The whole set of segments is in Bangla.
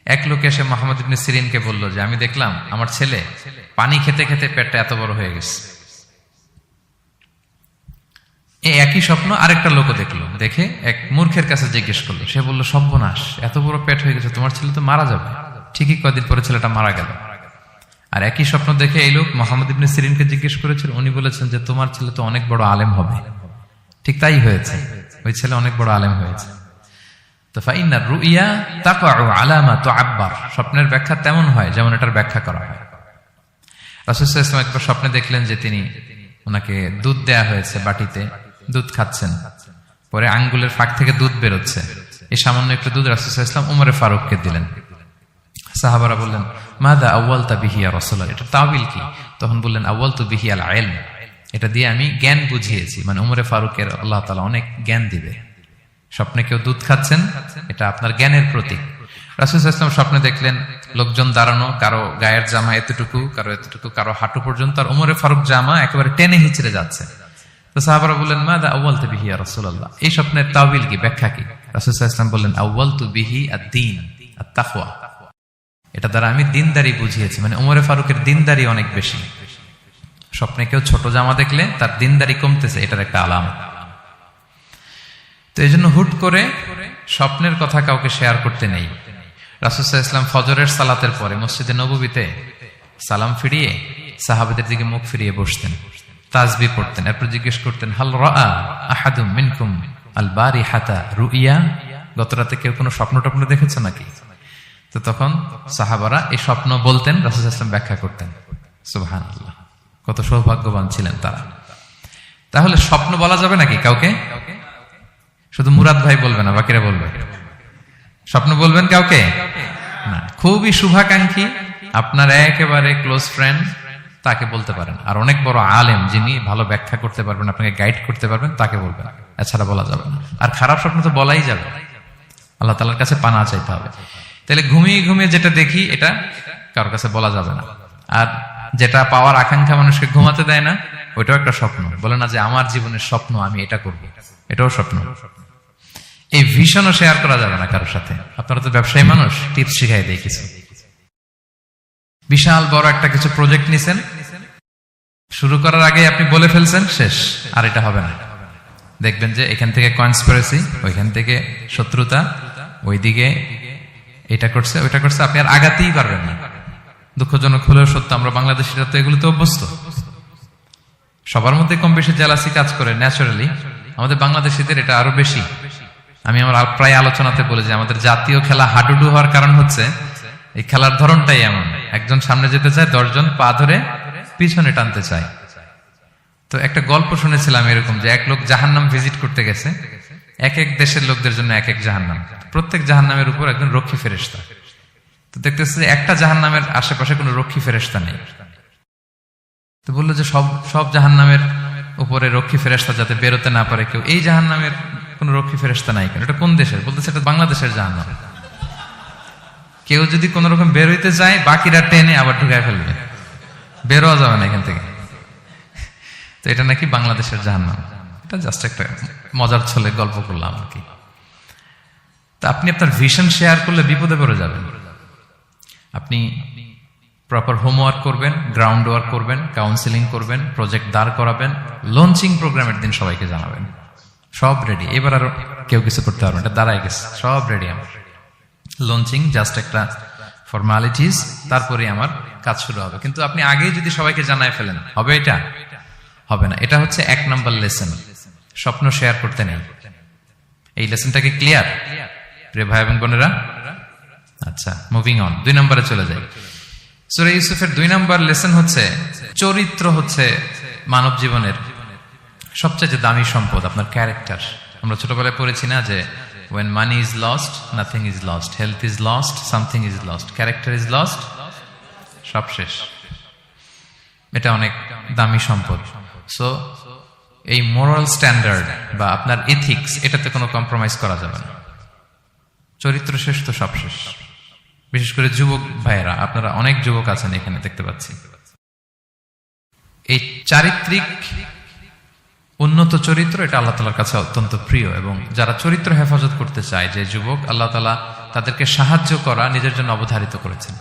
এক লোক এসে মুহাম্মদ ইবনে সিরিনকে বলল যে আমি দেখলাম আমার ছেলে পানি খেতে খেতে পেটটা এত বড় হয়ে গেছে। এই একই স্বপ্ন আরেকটা লোকও দেখলো, দেখে এক মূর্খের কাছে জিজ্ঞেস করলো। সে বলল, সর্বনাশ, এত বড় পেট হয়ে গেছে, তোমার ছেলে তো মারা যাবে। ঠিকই কদিন পরে ছেলেটা মারা গেল। আর একই স্বপ্ন দেখে এই লোক মুহাম্মদ ইবনে সিরিনকে জিজ্ঞেস করেছিল, উনি বলেছেন যে তোমার ছেলে তো অনেক বড় আলেম হবে। ঠিক তাই হয়েছে, ওই ছেলে অনেক বড় আলেম হয়েছে। তো ফাইন্নার রুইয়া তাকাউ আলা মা তুআব্বার, স্বপ্নের ব্যাখ্যা তেমন হয় যেমন এটার ব্যাখ্যা করা হয়। রাসূল সাল্লাল্লাহু আলাইহি ওয়াসাল্লাম একবার স্বপ্নে দেখলেন যে তিনি ওনাকে দুধ দেয়া হয়েছে, বাটিতে দুধ খাচ্ছেন, পরে আঙ্গুলের ফাঁক থেকে দুধ বেরোচ্ছে। এই সামান্য একটু দুধ রাসূল সাল্লাল্লাহু আলাইহি ওয়াসাল্লাম উমরে ফারুককে দিলেন। সাহাবারা বললেন, মাযা আউয়ালতা বিহি ইয়া রাসূলুল্লাহ, এটা তাওয়িল কি? তখন বললেন, আউয়ালতু বিহি আল ইলম, এটা দিয়ে আমি জ্ঞান বুঝিয়েছি। মানে উমরে ফারুকের আল্লাহ তাআলা অনেক জ্ঞান দিবে। স্বপ্নে কেউ দুধ খাচ্ছেন, এটা আপনার জ্ঞানের প্রতীক। রাসূল সাল্লাল্লাহু আলাইহি ওয়াসাল্লাম স্বপ্নে দেখলেন লোকজন দাঁড়ানো, কারো গায়ের জামা এতটুকু, কারো এতটুকু, কারো হাঁটু পর্যন্ত, আর উমরে ফারুক জামা একেবারে টেনে হিচড়ে যাচ্ছে। তো সাহাবারা বললেন, মাযা আউয়ালতু বিহি ইয়া রাসূলুল্লাহ, এই স্বপ্নের তাওয়িল কি, ব্যাখ্যা কি? রাসূল সাল্লাল্লাহু আলাইহি ওয়াসাল্লাম বললেন, আউয়ালতু বিহি আদ-দীন আত-তাকওয়া, এটা দ্বারা আমি দিনদারি বুঝিয়েছি। মানে উমরে ফারুকের দিনদারি অনেক বেশি। স্বপ্নে কেউ ছোট জামা দেখলে তার দিনদারি কমতেছে, এটার একটা আলামত। তো এই জন্য হুট করে স্বপ্নের কথা কাউকে শেয়ার করতে নেই। রাসূল সাল্লাল্লাহু আলাইহি ওয়াসাল্লাম ফজরের সালাতের পরে মসজিদে নববীতে সালাম ফিরিয়ে সাহাবাদের দিকে মুখ ফিরিয়ে বসতেন, তাসবিহ পড়তেন, এরপর জিজ্ঞেস করতেন, হাল রাআ আহাদুম মিনকুম আল বারিহাতা রুইয়া, গত রাতে কেউ কোনো স্বপ্ন টপ্ন দেখেছে নাকি? তো তখন সাহাবারা এই স্বপ্ন বলতেন, রাসূল সাল্লাল্লাহু আলাইহি ওয়াসাল্লাম ব্যাখ্যা করতেন। সুবহানাল্লাহ, কত সৌভাগ্যবান ছিলেন তারা। তাহলে স্বপ্ন বলা যাবে নাকি কাউকে? শুধু মুরাদ ভাই বলবে না, বাকিরা বলবে? স্বপ্ন বলবেন কাউকে না। খুবই শুভাকাঙ্ক্ষী, আপনার একেবারে ক্লোজ ফ্রেন্ড, তাকে বলতে পারেন। আর অনেক বড় আলেম যিনি ভালো ব্যাখ্যা করতে পারবেন, আপনাকে গাইড করতে পারবেন, তাকে বলবেন। এছাড়া বলা যাবে না। আর খারাপ স্বপ্ন তো বলাই যাবে, আল্লাহ তাআলার কাছে পানা চাইতে হবে। তাহলে ঘুমিয়ে ঘুমিয়ে যেটা দেখি এটা কারোর কাছে বলা যাবে না। আর যেটা পাওয়ার আকাঙ্ক্ষা মানুষকে ঘুমাতে দেয় না, ওইটাও একটা স্বপ্ন। বলে না যে আমার জীবনের স্বপ্ন আমি এটা করব, এটাও স্বপ্ন। এই ভিশনও শেয়ার করা যাবে না কারোর সাথে। আপনারা তো ব্যবসায়ী মানুষ, টিপস শিখাই দেয় কিছু। বিশাল বড় একটা কিছু প্রজেক্ট নিছেন, শুরু করার আগে আপনি বলে ফেলছেন, শেষ, আর এটা হবে না। দেখবেন যে এখান থেকে কনস্পিরেসি, ওইখান থেকে শত্রুতা, ওইদিকে এটা করছে ওইটা করছে, আপনি আর আগাতেই পারবেন না। দুঃখজনক হলেও সত্য, আমরা বাংলাদেশিরা তো এগুলোতে অভ্যস্ত। সবার মধ্যে কম বেশি জেলাসি কাজ করে ন্যাচারালি, আমাদের বাংলাদেশিদের এটা আরো বেশি। আমি আমার প্রায় আলোচনাতে বলি যে আমাদের জাতীয় খেলা হাডুডু হওয়ার কারণ হচ্ছে এই খেলার ধরনটাই এমন। একজন সামনে যেতে চায়, 10 জন পা ধরে পিছনে টানতে চায়। তো একটা গল্প শুনেছিলাম এরকম, যে এক লোক জাহান্নাম ভিজিট করতে গেছে। এক এক দেশের লোকদের জন্য এক এক জাহান্নাম, প্রত্যেক জাহান্নামের উপর একজন রক্ষী ফেরেশতা। তো দেখতেছে যে একটা জাহান্নামের আশেপাশে কোনো রক্ষী ফেরেশতা নেই। তো বললো যে সব জাহান্নামের উপরে রক্ষী ফেরেশতা যাতে বেরোতে না পারে কেউ, এই জাহান্নামের কোন রক্ষী ফেরেশতা নাই কেন? এটা কোন দেশের? বলতেছে এটা বাংলাদেশের জাহান্নাম। কেউ যদি কোন রকম বের হইতে চায়, বাকিরা টেনে আবার ঢুকায় ফেলবে, বেরোয়া যাবে না এখান থেকে। তো এটা নাকি বাংলাদেশের জাহান্নাম। এটা জাস্ট একটা মজার ছলে গল্প করলাম আর কি। তা আপনি আপনার ভিশন শেয়ার করলে বিপদে পড়ে যাবেন। আপনি প্রপার হোমওয়ার্ক করবেন, গ্রাউন্ড ওয়ার্ক করবেন, কাউন্সিলিং করবেন, প্রজেক্ট দাঁড় করাবেন, লঞ্চিং প্রোগ্রামের দিন সবাইকে জানাবেন। সব রেডি, এবার আর কেউ কিছু করতে পারবেন, এটা দাঁড়ায় গেছে, সব রেডি আমার। লঞ্চিং জাস্ট একটা ফর্মালিটিস, তারপরে আমার কাজ শুরু হবে। কিন্তু আপনি আগেই যদি সবাইকে জানায় ফেলেন, হবে? এটা হবে না। এটা হচ্ছে 1 নম্বর লেসন, স্বপ্ন শেয়ার করতে নেই। এই লেসনটাকে ক্লিয়ার রে ভাই এবং বোনেরা? আচ্ছা, মুভিং অন, 2 নম্বরে চলে যাই। সূরা ইউসুফের 2 নম্বর লেসন হচ্ছে চরিত্র হচ্ছে মানব জীবনের সবচেয়ে দামি সম্পদ, আপনার ক্যারেক্টার। আমরা ছোটবেলায় পড়েছি না যে when money is lost, nothing is lost, health is lost, something is lost, character is lost, সব শেষ। এটা অনেক দামি সম্পদ। সো এই মোরাল স্ট্যান্ডার্ড বা আপনার এথিক্স, এটাতে কোনো কম্প্রোমাইজ করা যাবে না। চরিত্র শেষ তো সব শেষ। বিশেষ করে যুবক ভাইয়েরা, আপনারা অনেক যুবক আছেন এখানে দেখতে পাচ্ছি। এই চারিত্রিক উন্নত চরিত্র, এটা আল্লাহ তাআলার কাছে অত্যন্ত প্রিয়। এবং যারা চরিত্র হেফাজত করতে চায়, যে যুবক আল্লাহ তাআলা তাদেরকে সাহায্য করা নিজের জন্য অবধারিত করেছেন,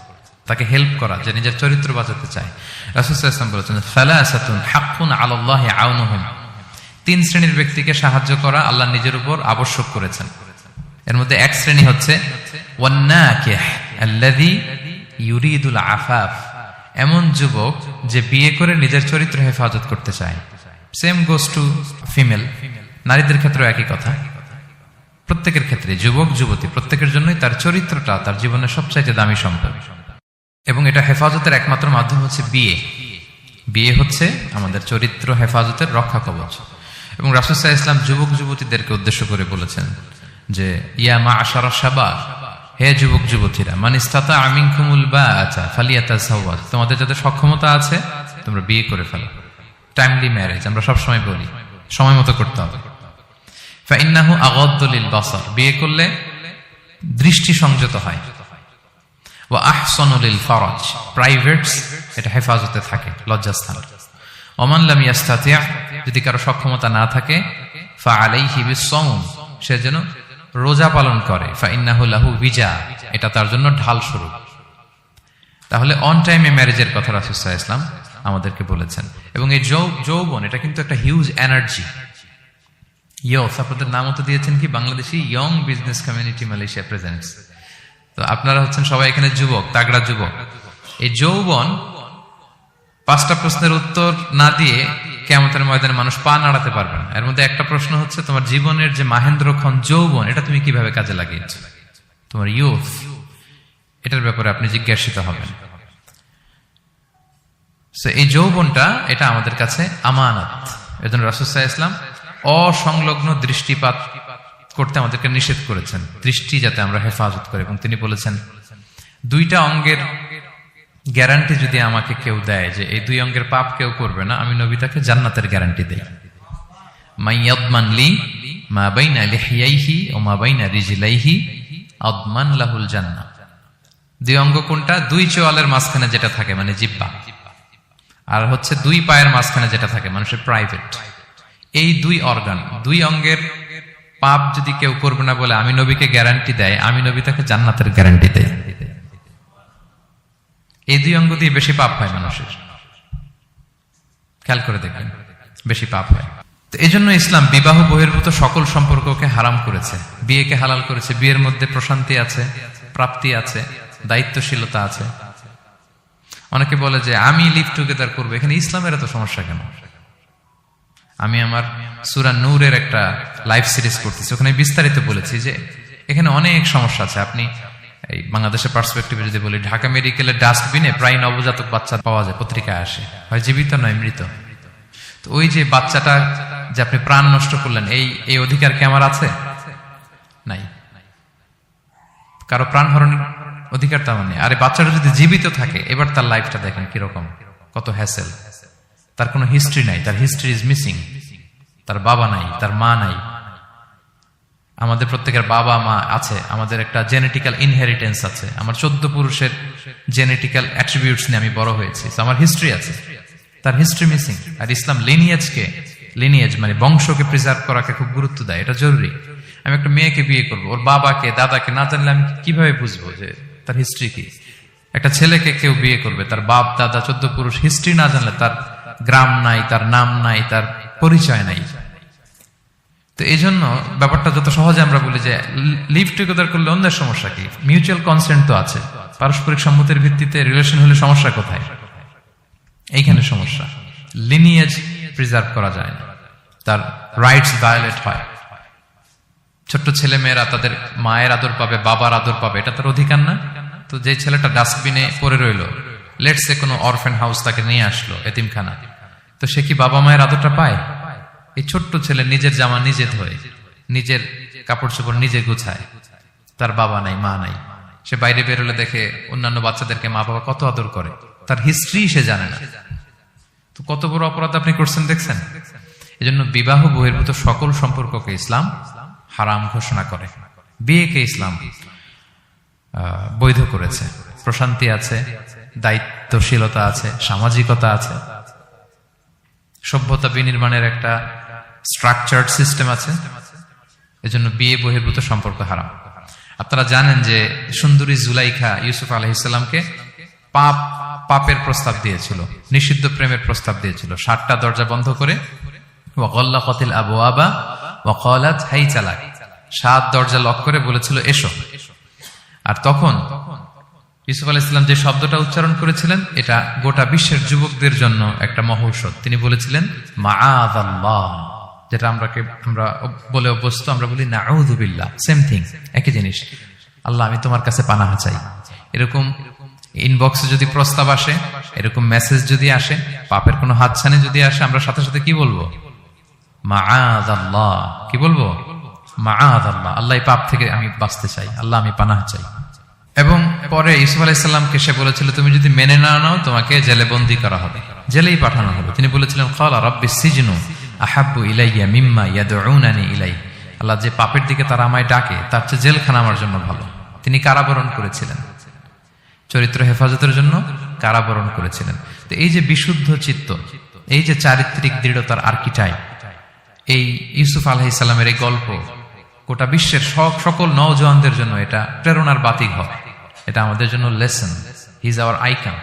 তাকে হেল্প করা, যে নিজের চরিত্র বাঁচাতে চায়। রাসূল সাল্লাল্লাহু আলাইহি ওয়াসাল্লাম বলেছেন, সালাসাতুন হাক্কুন আলাল্লাহি আউনুহুম, 3 শ্রেণীর ব্যক্তিকে সাহায্য করা আল্লাহ নিজের উপর আবশ্যক করেছেন। এর মধ্যে এক শ্রেণী হচ্ছে ওয়ান্নাকিহ আল্লাযী ইউরিদুল আফাফ, এমন যুবক যে বিয়ে করে নিজের চরিত্র হেফাজত করতে চায়। সেম গোস টু ফিমেল, নারীদের ক্ষেত্রেও একই কথা। প্রত্যেকের ক্ষেত্রে যুবক যুবতী প্রত্যেকের জন্যই তার চরিত্রটা তার জীবনের সবচাইতে দামি সম্পদ, এবং এটা হেফাজতের একমাত্র মাধ্যম হচ্ছে বিয়ে। বিয়ে হচ্ছে আমাদের চরিত্র হেফাজতের রক্ষা কবচ। এবং রাসূল সাল্লাল্লাহু আলাইহি ওয়াসাল্লাম যুবক যুবতীদেরকে উদ্দেশ্য করে বলেছেন যে ইয়া মাআশারা শাবাব, হে যুবক যুবতীরা, মান ইসতাতা মিনকুমুল বাআতা ফালিয়াতাযাওয়াজ, তোমাদের যাদের সক্ষমতা আছে তোমরা বিয়ে করে ফেলো। টাইমলি ম্যারেজ আমরা সবসময় বলি, সময় মতো করতে হবে। ফাইন্নাহু আগাদ্দু লিল বাসার, বিয়ে করলে দৃষ্টি সংযত হয়। ওয়া আহসানু লিল ফারাজ, প্রাইভেটস এটা হেফাজতে থাকে, লজ্জাস্থান। ওমান লাম ইয়াস্তাতি', যদি কারো সক্ষমতা না থাকে, ফাআলাইহি বিস-সাওম, সে যেন রোজা পালন করে। ফাইন্নাহু লাহু বিজা, এটা তার জন্য ঢাল স্বরূপ। তাহলে অন টাইমে ম্যারেজের কথা রাসূল সাল্লাল্লাহু আলাইহি ওয়াসাল্লাম আমাদেরকে বলেছেন। এবং এই যৌবন এটা কিন্তু একটা হিউজ এনার্জি। ইয়স, আপনাদের নামও তো দিয়েছেন কি Bangladeshi young business community Malaysia presents. তো আপনারা হচ্ছেন সবাই এখানে যুবক, তাগড়া যুবক। এই যৌবন 5টা প্রশ্নের উত্তর না দিয়ে কিয়ামতের ময়দানে মানুষ পা নাড়াতে পারবে না। এর মধ্যে একটা প্রশ্ন হচ্ছে তোমার জীবনের যে মাহেন্দ্রক্ষণ যৌবন, এটা তুমি কিভাবে কাজে লাগিয়েছো, তোমার ইয়ুথ, এটার ব্যাপারে আপনি জিজ্ঞাসিত হবেন। এই যৌবনটা এটা আমাদের কাছে আমানত। এজন্য রাসূল সাল্লাল্লাহু আলাইহি ওয়াসাল্লাম অসংলগ্ন দৃষ্টিপাত করতে আমাদেরকে নিষেধ করেছেন, দৃষ্টি যাতে আমরা হেফাজত করি। এবং তিনি বলেছেন 2টা অঙ্গের গ্যারান্টি যদি আমাকে কেউ দেয় যে এই 2 অঙ্গের পাপ কেউ করবে না, আমি নবী তাকে জান্নাতের গ্যারান্টি দেই। মাইয়াদমান লি মা বাইনা লিহিয়াইহি ওয়া মা বাইনা রিজলাইহি আদমান লাহুল জান্নাহ। 2 অঙ্গ কোনটা? 2 চোয়ালের মাঝখানে যেটা থাকে মানে জিহ্বা, আর হচ্ছে 2 পায়ের মাঝখানে যেটা থাকে মানুষের প্রাইভেট। এই 2 অর্গান, 2 অঙ্গের পাপ যদি কেউ করবে না বলে আমি নবীকে গ্যারান্টি দেয়, আমি নবী তাকে জান্নাতের গ্যারান্টি দেই। এই 2 অঙ্গ দিয়ে বেশি পাপ হয় মানুষের, খেয়াল করে দেখবেন বেশি পাপ হয়। তো এই জন্য ইসলাম বিবাহ বহির্ভূত সকল সম্পর্ককে হারাম করেছে, বিয়েকে হালাল করেছে। বিয়ের মধ্যে প্রশান্তি আছে, প্রাপ্তি আছে, দায়িত্বশীলতা আছে। অনেকে বলে যে আমি লিভ টুগেদার করবো, এখানে ইসলামের এত সমস্যা কেন? আমি আমার সূরা নূরের একটা লাইভ সিরিজ করতেছি, ওখানে বিস্তারিত বলেছি যে এখানে অনেক সমস্যা আছে। আপনি এই বাংলাদেশের পার্সপেক্টিভে যদি বলি, ঢাকা মেডিকেলের ডাস্টবিনে প্রায় নবজাতক বাচ্চা পাওয়া যায়, পত্রিকায় আসে, হয় জীবিত নয় মৃত। তো ওই যে বাচ্চাটা যে আপনি প্রাণ নষ্ট করলেন, এই অধিকার কি আমার আছে? নাই। কারো প্রাণ হরণের অধিকার তো আমার নেই। আরে বাচ্চাটা যদি জীবিত থাকে, এবার তার লাইফটা দেখেন কিরকম, কত হ্যাসেল। তার কোনো হিস্ট্রি নাই, তার হিস্ট্রি ইজ মিসিং। তার বাবা নাই, তার মা নাই। আমাদের প্রত্যেকের বাবা মা আছে, আমাদের একটা জেনেটিক্যাল ইনহেরিটেন্স আছে। আমার 14 পুরুষের জেনেটিক্যাল অ্যাট্রিবিউটস নিয়ে আমি বড় হয়েছি, আমার হিস্ট্রি আছে, তার হিস্ট্রি মিসিং। আর ইসলাম লিনিয়েজ মানে বংশকে প্রিজার্ভ করাকে খুব গুরুত্ব দেয়, এটা জরুরি। আমি একটা মেয়েকে বিয়ে করবো, ওর বাবাকে দাদাকে না জানলে আমি কিভাবে বুঝবো যে তার হিস্ট্রি কি? একটা ছেলেকে কেউ বিয়ে করবে, তার বাপ দাদা 14 পুরুষ হিস্ট্রি না জানলে, তার গ্রাম নাই, তার নাম নাই, তার পরিচয় নাই। তো এই জন্য ব্যাপারটা যত সহজে আমরা বলি যে লিভ টুগেদার করলে অন্যের সমস্যা কি? মিউচুয়াল কনসেন্ট তো আছে, পারস্পরিক সম্মতির ভিত্তিতে রিলেশন হলে সমস্যা কোথায়? এইখানে সমস্যা। লিনিয়েজ প্রিজার্ভ করা যায় না, তার রাইটস ভায়োলেট হয়। ছোট্ট ছেলে মেয়েরা তাদের মায়ের আদর পাবে, বাবার আদর পাবে, এটা তার অধিকার না? তো যে ছেলেটা ডাস্টবিনে পড়ে রইলো, লেটস সে কোনো অরফ্যান হাউস তাকে নিয়ে আসলো, এতিমখানা, তো সে কি বাবা মায়ের আদরটা পায়? এই ছোট্ট ছেলে নিজের জামা নিজে ধোয়, নিজের কাপড় চোপড় নিজে গুছায়, তার বাবা নাই, মা নাই। সে বাইরে বেরোলে দেখে অন্যান্য বাচ্চাদেরকে মা বাবা কত আদর করে, তার হিস্ট্রি সে জানে না। তো কত বড় অপরাধ আপনি করছেন দেখছেন? এজন্য বিবাহ বহির্ভূত সকল সম্পর্ককে ইসলাম হারাম ঘোষণা করে। বিয়েকে ইসলাম বৈধ করেছে। প্রশান্তি আছে, দায়িত্বশীলতা আছে, সামাজিকতা আছে, সভ্যতা বিনির্মাণের একটা স্ট্রাকচার্ড সিস্টেম আছে। এজন্য বিয়ে বহির্ভূত সম্পর্ক হারাম। আপনারা জানেন যে সুন্দরী জুলাইখা ইউসুফ আলাইহিসসালামকে পাপের প্রস্তাব দিয়েছিল, নিষিদ্ধ প্রেমের প্রস্তাব দিয়েছিল। 7টা দরজা বন্ধ করে ওয়াগাল্লাকাতিল আবওয়াবা ওয়া ক্বালাত হাইতা লাক, 7 দরজা লক করে বলেছিল এসো। আর তখন ইউসুফ আলাইহিস সালাম যে শব্দটা উচ্চারণ করেছিলেন এটা গোটা বিশ্বের যুবকদের জন্য একটা মহৌষধ। তিনি বলেছিলেন মাআযাল্লাহ, যেটা আমরা বলে অভ্যস্ত, আমরা বলি নাউযু বিল্লাহ, সেম থিং, একই জিনিস। আল্লাহ আমি তোমার কাছে পানাহ চাই। এরকম ইনবক্সে যদি প্রস্তাব আসে, এরকম মেসেজ যদি আসে, পাপের কোনো হাতছানি যদি আসে, আমরা সাথে সাথে কি বলবো? মাআযাল্লাহ। কি বলবো? মাআযাল্লাহ, আল্লাহ এই পাপ থেকে আমি বাঁচতে চাই, আল্লাহ আমি পানাহ চাই। এবং পরে ইউসুফ আলাইহিস সালামকে সে বলেছিল তুমি যদি মেনে না নাও তোমাকে জেলে বন্দী করা হবে, জেলেই পাঠানো হবে। তিনি বলেছিলেন ক্বালা রাব্বিস সিজনু আহাব্বু ইলাইয়া মিম্মা ইয়াদউনানি ইলাই, আল্লাহ যে পাপের দিকে তারা আমায় ডাকে তার চেয়ে জেলখানা আমার জন্য ভালো। তিনি কারাবরণ করেছিলেন, চরিত্র হেফাজতের জন্য কারাবরণ করেছিলেন। তো এই যে বিশুদ্ধ চিত্ত, এই যে চারিত্রিক দৃঢ়তার আর্কিটাইপ, এই ইউসুফ আলাইহিস সালামের এই গল্প গোটা বিশ্বের সকল নওজওয়ানদের জন্য এটা প্রেরণার বাতি ঘর, এটা আমাদের জন্য lesson. He is our icon.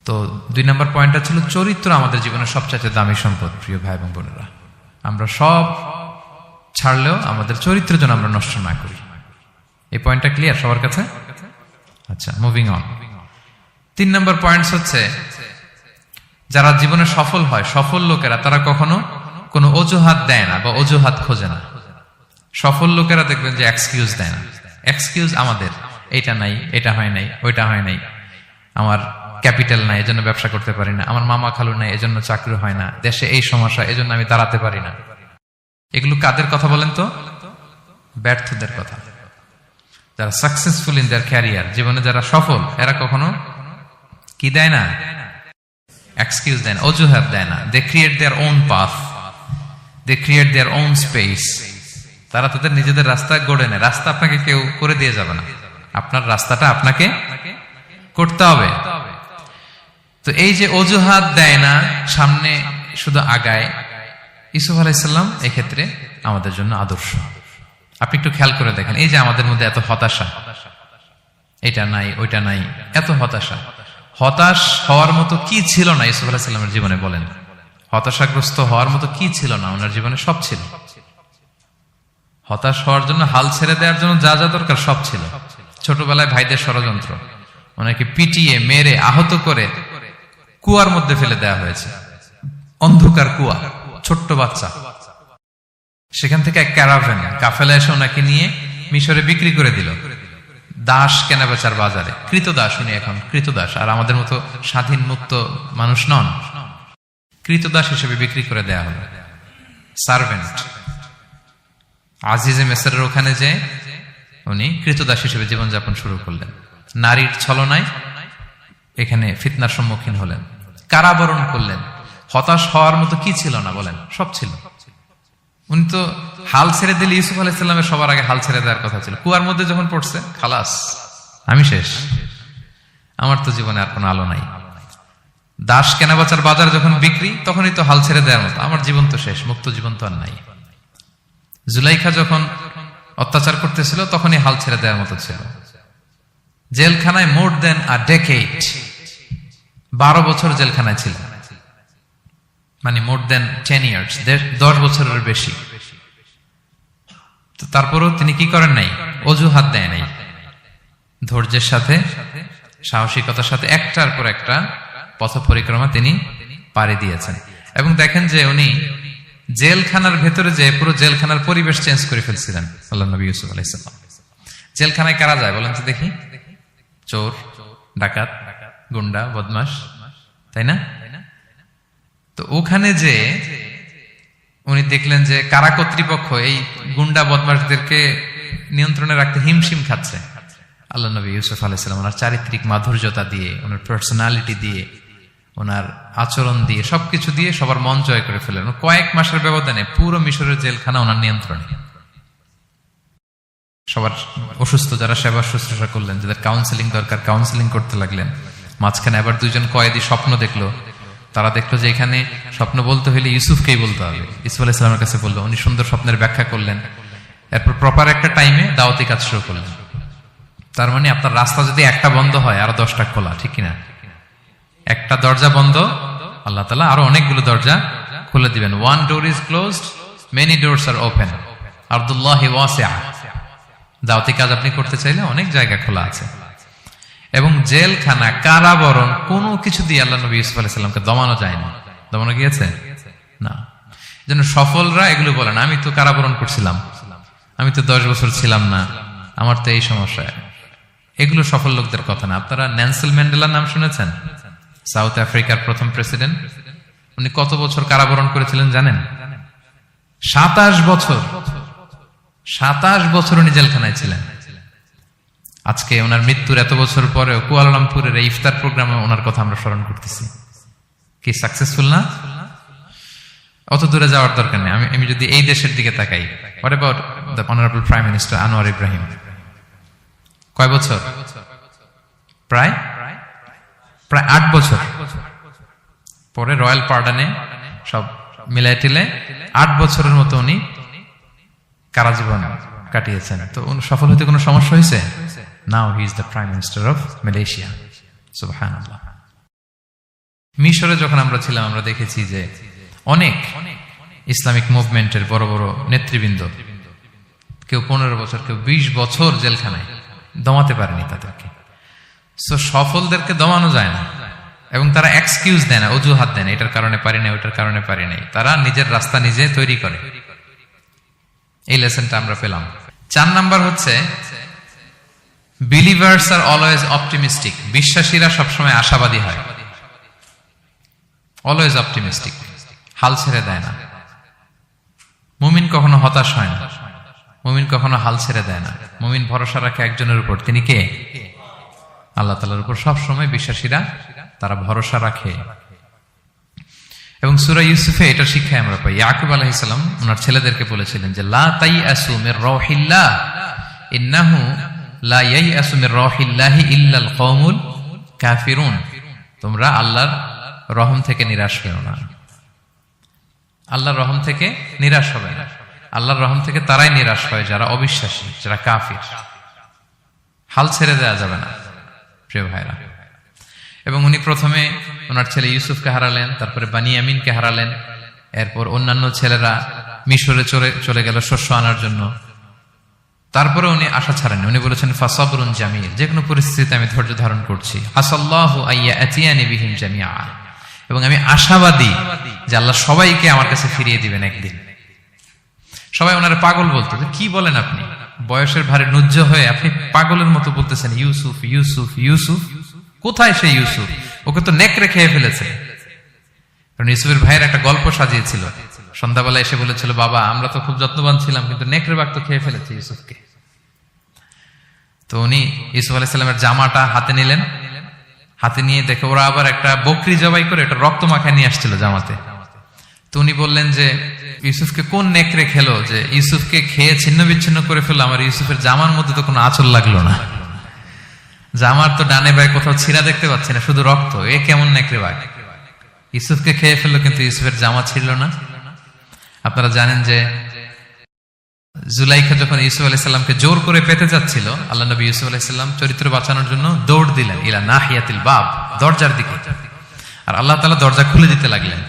তো 2 নম্বর পয়েন্টটা ছিল চরিত্র আমাদের জীবনের সবচেয়ে দামি সম্পদ। প্রিয় ভাই এবং বোনেরা, আমরা সব ছাড়লেও আমাদের চরিত্র যেন আমরা নষ্ট না করি। এই পয়েন্টটা ক্লিয়ার সবার কাছে? আচ্ছা, মুভিং অন। 3 নম্বর পয়েন্ট হচ্ছে যারা জীবনে সফল হয়, সফল লোকেরা তারা কখনো কোনো অজুহাত দেয় না বা অজুহাত খোঁজে না। সফল লোকেরা দেখবেন যে এক্সকিউজ দেয় না। এক্সকিউজ আমাদের, এইটা নাই, এটা হয় নাই, ওইটা হয় নাই, আমার ক্যাপিটাল নাই এজন্য ব্যবসা করতে পারি না, আমার মামা খালু নাই এজন্য চাকরি হয় না, দেশে এই সমস্যা এজন্য আমি দাঁড়াতে পারি না। এগুলো কাদের কথা বলেন তো? ব্যর্থদের কথা। যারা সাকসেসফুল ইন দেয়ার ক্যারিয়ার, জীবনে যারা সফল, এরা কখনো কি দেয় না? এক্সকিউজ দেয় না, অজুহাত দেয় না। They create their own path, they create their own space. তারা তাদের নিজেদের রাস্তা গড়ে নেয়। রাস্তা আপনাকে কেউ করে দিয়ে যাবে না, আপনার রাস্তাটা আপনাকে করতে হবে। তো এই যে অজুহাত দেয় না, সামনে শুধু আগায়, ইউসুফ আলাইহিস সালাম এক্ষেত্রে আমাদের জন্য আদর্শ। আপনি একটু খেয়াল করে দেখেন, এই যে আমাদের মধ্যে এত হতাশা, এটা নাই ওইটা নাই, এত হতাশা, হতাশ হওয়ার মতো কি ছিল না ইউসুফ আলাইহিস সালামের জীবনে? বলেন, হতাশাগ্রস্ত হওয়ার মতো কি ছিল না? ওনার জীবনে সব ছিল। হতাশ হওয়ার জন্য, হাল ছেড়ে দেওয়ার জন্য যা যা দরকার সব ছিল। ছোটবেলায় ভাইদের ষড়যন্ত্র, ওনাকে পিটিয়ে মেরে আহত করে কুয়ার মধ্যে ফেলে দেওয়া হয়েছে, অন্ধকার কুয়া, ছোট্ট বাচ্চা। সেখান থেকে এক ক্যারাভেন কাফেলা এসে ওনাকে নিয়ে মিশরে বিক্রি করে দিল, দাস কেনাবেচার বাজারে। কৃতদাস উনি, এখন কৃতদাস। আর আমাদের মতো স্বাধীন মুক্ত মানুষ নন, কৃতদাস হিসেবে বিক্রি করে দেয়া হলো, সার্ভেন্ট। আজিজে মেসরের ওখানে যে উনি কৃতদাস হিসেবে জীবনযাপন শুরু করলেন। নারীর ছলনায় এখানে ফিতনার সম্মুখীন হলেন, কারাবরণ করলেন। হতাশ হওয়ার মতো কি ছিল না? বলেন, সব ছিল। উনি তো হাল ছেড়ে দিলে, ইউসুফ আলাইহিস সালামের সবার আগে হাল ছেড়ে দেওয়ার কথা ছিল। কুয়ার মধ্যে যখন পড়ছে, খালাস, আমি শেষ, আমার তো জীবনে আর কোনো আলো নাই। দাস কেনাবেচার বাজার যখন বিক্রি, তখনই তো হাল ছেড়ে দেওয়ার মতো, আমার জীবন তো শেষ, মুক্ত জীবন তো আর নাই। জুলাইখা যখন অত্যাচার করতেছিল, তখনই হাল ছেড়ে দেওয়ার মতো ছিল। জেলখানায় মোর দেন আ ডেকেড, 12 বছর জেলখানায় ছিল, মানে মোর দেন 10 ইয়ার্স, 10 বছরের বেশি। তো তারপরও তিনি কি করেন নাই? অজুহাত দেয় নাই। ধৈর্যের সাথে, সাহসিকতার সাথে একটার পর একটা পথ পরিক্রমা তিনি পাড়ি দিয়েছেন। এবং দেখেন যে উনি জেলখানার ভেতরে যে পুরো জেলখানার পরিবেশ চেঞ্জ করে ফেলছিলেন আল্লাহ নবী ইউসুফ আলাইহিস সালাম। জেলখানায় কারা যায় বলেন তো দেখি? চোর, ডাকাত, গুন্ডা, বদমাশ, তাই না? তো ওখানে যে উনি দেখলেন যে কারা কর্তৃপক্ষ এই গুন্ডা বদমাশদেরকে নিয়ন্ত্রণে রাখতে হিমশিম খাচ্ছে। আল্লাহ নবী ইউসুফ আলাইহিস সালাম ওনার চারিত্রিক মাধুর্যতা দিয়ে, ওনার পার্সোনালিটি দিয়ে, ওনার আচরণ দিয়ে, সবকিছু দিয়ে সবার মন জয় করে ফেলেন। কয়েক মাসের ব্যবধানে পুরো মিশরের জেলখানা ওনার নিয়ন্ত্রণে। সবার অসুস্থ যারা সেবা শুশ্রূষা করলেন, যাদের কাউন্সেলিং দরকার কাউন্সেলিং করতে লাগলেন। মাঝখানে আবার 2জন কয়েদি স্বপ্ন দেখলো, তারা দেখলো যে এখানে স্বপ্ন বলতে হলে ইউসুফকেই বলতে হবে। ইউসুফ আলাইহিস সালামের কাছে বললো, উনি সুন্দর স্বপ্নের ব্যাখ্যা করলেন। এরপর প্রপার একটা টাইমে দাওয়াতি কাজ শুরু করলেন। তার মানে আপনার রাস্তা যদি একটা বন্ধ হয় আরো 10টা খোলা, ঠিক কিনা? একটা দরজা বন্ধ, আল্লাহ তাআলা আরো অনেকগুলো দরজা খুলে দিবেন। One door is closed, many doors are open. আরদুল্লাহি ওয়াসিআ। দাওয়াতি কাজ আপনি করতে চাইলে অনেক জায়গা খোলা আছে। এবং জেলখানা, কারাবরণ কোনো কিছু দিয়ে আল্লাহ নবী ইউসুফ আলাইহিস সালামকে দমানো যায় না। দমানো গিয়েছে না। যেন সফলরা এগুলো বলেন, আমি তো কারাবরণ করছিলাম, আমি তো 10 বছর ছিলাম না, আমার তো এই সমস্যা। এগুলো সফল লোকদের কথা না। আপনারা নেলসন ম্যান্ডেলার নাম শুনেছেন? সাউথ আফ্রিকার প্রথম প্রেসিডেন্ট। উনি কত বছর কারাবরণ করেছিলেন জানেন? 27 বছর। 27 বছর উনি জেলখানায় ছিলেন। আজকে ওনার মৃত্যুর এত বছর পরেও কুয়ালালামপুরের এই ইফতার প্রোগ্রামে ওনার কথা আমরা স্মরণ করতেছি। কি সাকসেসফুল না? অত দূরে যাওয়ার দরকার নেই। আমি যদি এই দেশের দিকে তাকাই, what about the honourable prime minister Anwar Ibrahim? কয় বছর? প্রায় 8 বছর। পরে রয়্যাল পার্ডনে সব মিলাই টিলে 8 বছরের মতো উনি কারাজীবন কাটিয়েছেন। তো সফল হতে কোনো সমস্যা হয়েছে? Now he is the prime minister of Malaysia. সুবহানাল্লাহ। মিশরে যখন আমরা ছিলাম আমরা দেখেছি যে অনেক ইসলামিক মুভমেন্টের বড় বড় নেতৃবৃন্দ, কেউ 15 বছর, কেউ 20 বছর জেলখানায়, দমাতে পারেনি তাদেরকে। সো সফলদেরকে দমানো যায় না, এবং তারা এক্সকিউজ দেয় না, অজুহাত দেয় না, এটার কারণে পারি না, ওইটার কারণে পারি নাই। তারা নিজের রাস্তা নিজে তৈরি করে। এই লেসনটা আমরা পেলাম। 4 নাম্বার হচ্ছে বিলিভার্স আর অলওয়েজ অপটিমিস্টিক। বিশ্বাসীরা সবসময় আশাবাদী হয়, অলওয়েজ অপটিমিস্টিক, হাল ছেড়ে দেয় না। মুমিন কখনো হতাশ হয় না, মুমিন কখনো হাল ছেড়ে দেয় না। মুমিন ভরসা রাখে একজনের উপর, তিনি কে? আল্লাহ তাআলার উপর। সবসময় বিশ্বাসীরা তারা ভরসা রাখে। এবং সূরা ইউসুফে এটা শিক্ষা আমরা পাই। ইয়াকুব আলাইহিস সালাম ওনার ছেলেদেরকে বলেছিলেন যে লা তাইয়াসু মির রাহিল্লাহ ইন্নাহু লা ইয়াইয়াসু মির রাহিল্লাহি ইল্লাল কওমুল কাফিরুন। তোমরা আল্লাহর রহম থেকে নিরাশ হও না। আল্লাহর রহম থেকে নিরাশ হবে না। আল্লাহর রহম থেকে তারাই নিরাশ হয় যারা অবিশ্বাসী, যারা কাফির। হাল ছেড়ে দেওয়া যাবে না প্রিয় ভাইরা। এবং উনি প্রথমে ওনার ছেলে ইউসুফকে হারালেন, তারপরে বানিয়ামিনকে হারালেন, এরপর অন্যান্য ছেলেরা মিশরে চলে গেল শস্য আনার জন্য। তারপরে উনি আশা ছাড়েন। উনি বলেছেন ফাসাবরুন জামিল, যে কোনো পরিস্থিতিতে আমি ধৈর্য ধারণ করছি। আসাল্লাহু আইয়া আতিয়ানি বিহিম জামিআ, এবং আমি আশাবাদী যে আল্লাহ সবাইকে আমার কাছে ফিরিয়ে দিবেন একদিন। সবাই ওনারে পাগল বলতো, যে কি বলেন আপনি, বয়সের ভারে নুজ্জ হয়ে আপনি পাগলের মতো বলতেছেন ইউসুফ ইউসুফ ইউসুফ। কোথায় সেই ইউসুফ? ওকে তো নেকড়ে খেয়ে ফেলেছে। কারণ ইউসুফের ভাইয়ের একটা গল্প সাজিয়েছিল। সন্ধ্যাবেলা এসে বলেছিল, বাবা আমরা তো খুব যত্নবান ছিলাম, কিন্তু নেকড়ে বাঘ তো খেয়ে ফেলেছে ইউসুফকে। তো উনি ইউসুফ আলাইহিস সালামের জামাটা হাতে নিলেন। হাতে নিয়ে দেখে ওরা আবার একটা বকরি জবাই করে এটা রক্ত মাখায় নিয়ে আসছিল জামাতে। তো উনি বললেন যে ইউসুফকে কোন নেকড়ে খেলো যে ইউসুফকে খেয়ে ছিন্ন বিচ্ছিন্ন করে ফেললো, আমার ইউসুফের জামার মধ্যে তো কোনো আঁচল লাগলো না, জামার তো ডানে বায়ে কোথাও ছিঁড়া দেখতে পাচ্ছি না, শুধু রক্ত। এ কেমন নেকড়ে বাঘ? ইউসুফকে খেয়ে ফেললো কিন্তু ইউসুফের জামা ছিঁড়ল না। আপনারা জানেন যে জুলাইখা যখন ইউসুফ আলাইহিস সালামকে জোর করে পেতে যাচ্ছিল, আল্লাহ নবী ইউসুফ আলাইহিস সালাম চরিত্র বাঁচানোর জন্য দৌড় দিলেন ইলা নাহিয়াতিল বাব, দরজার দিকে। আর আল্লাহ তাআলা দরজা খুলে দিতে লাগলেন।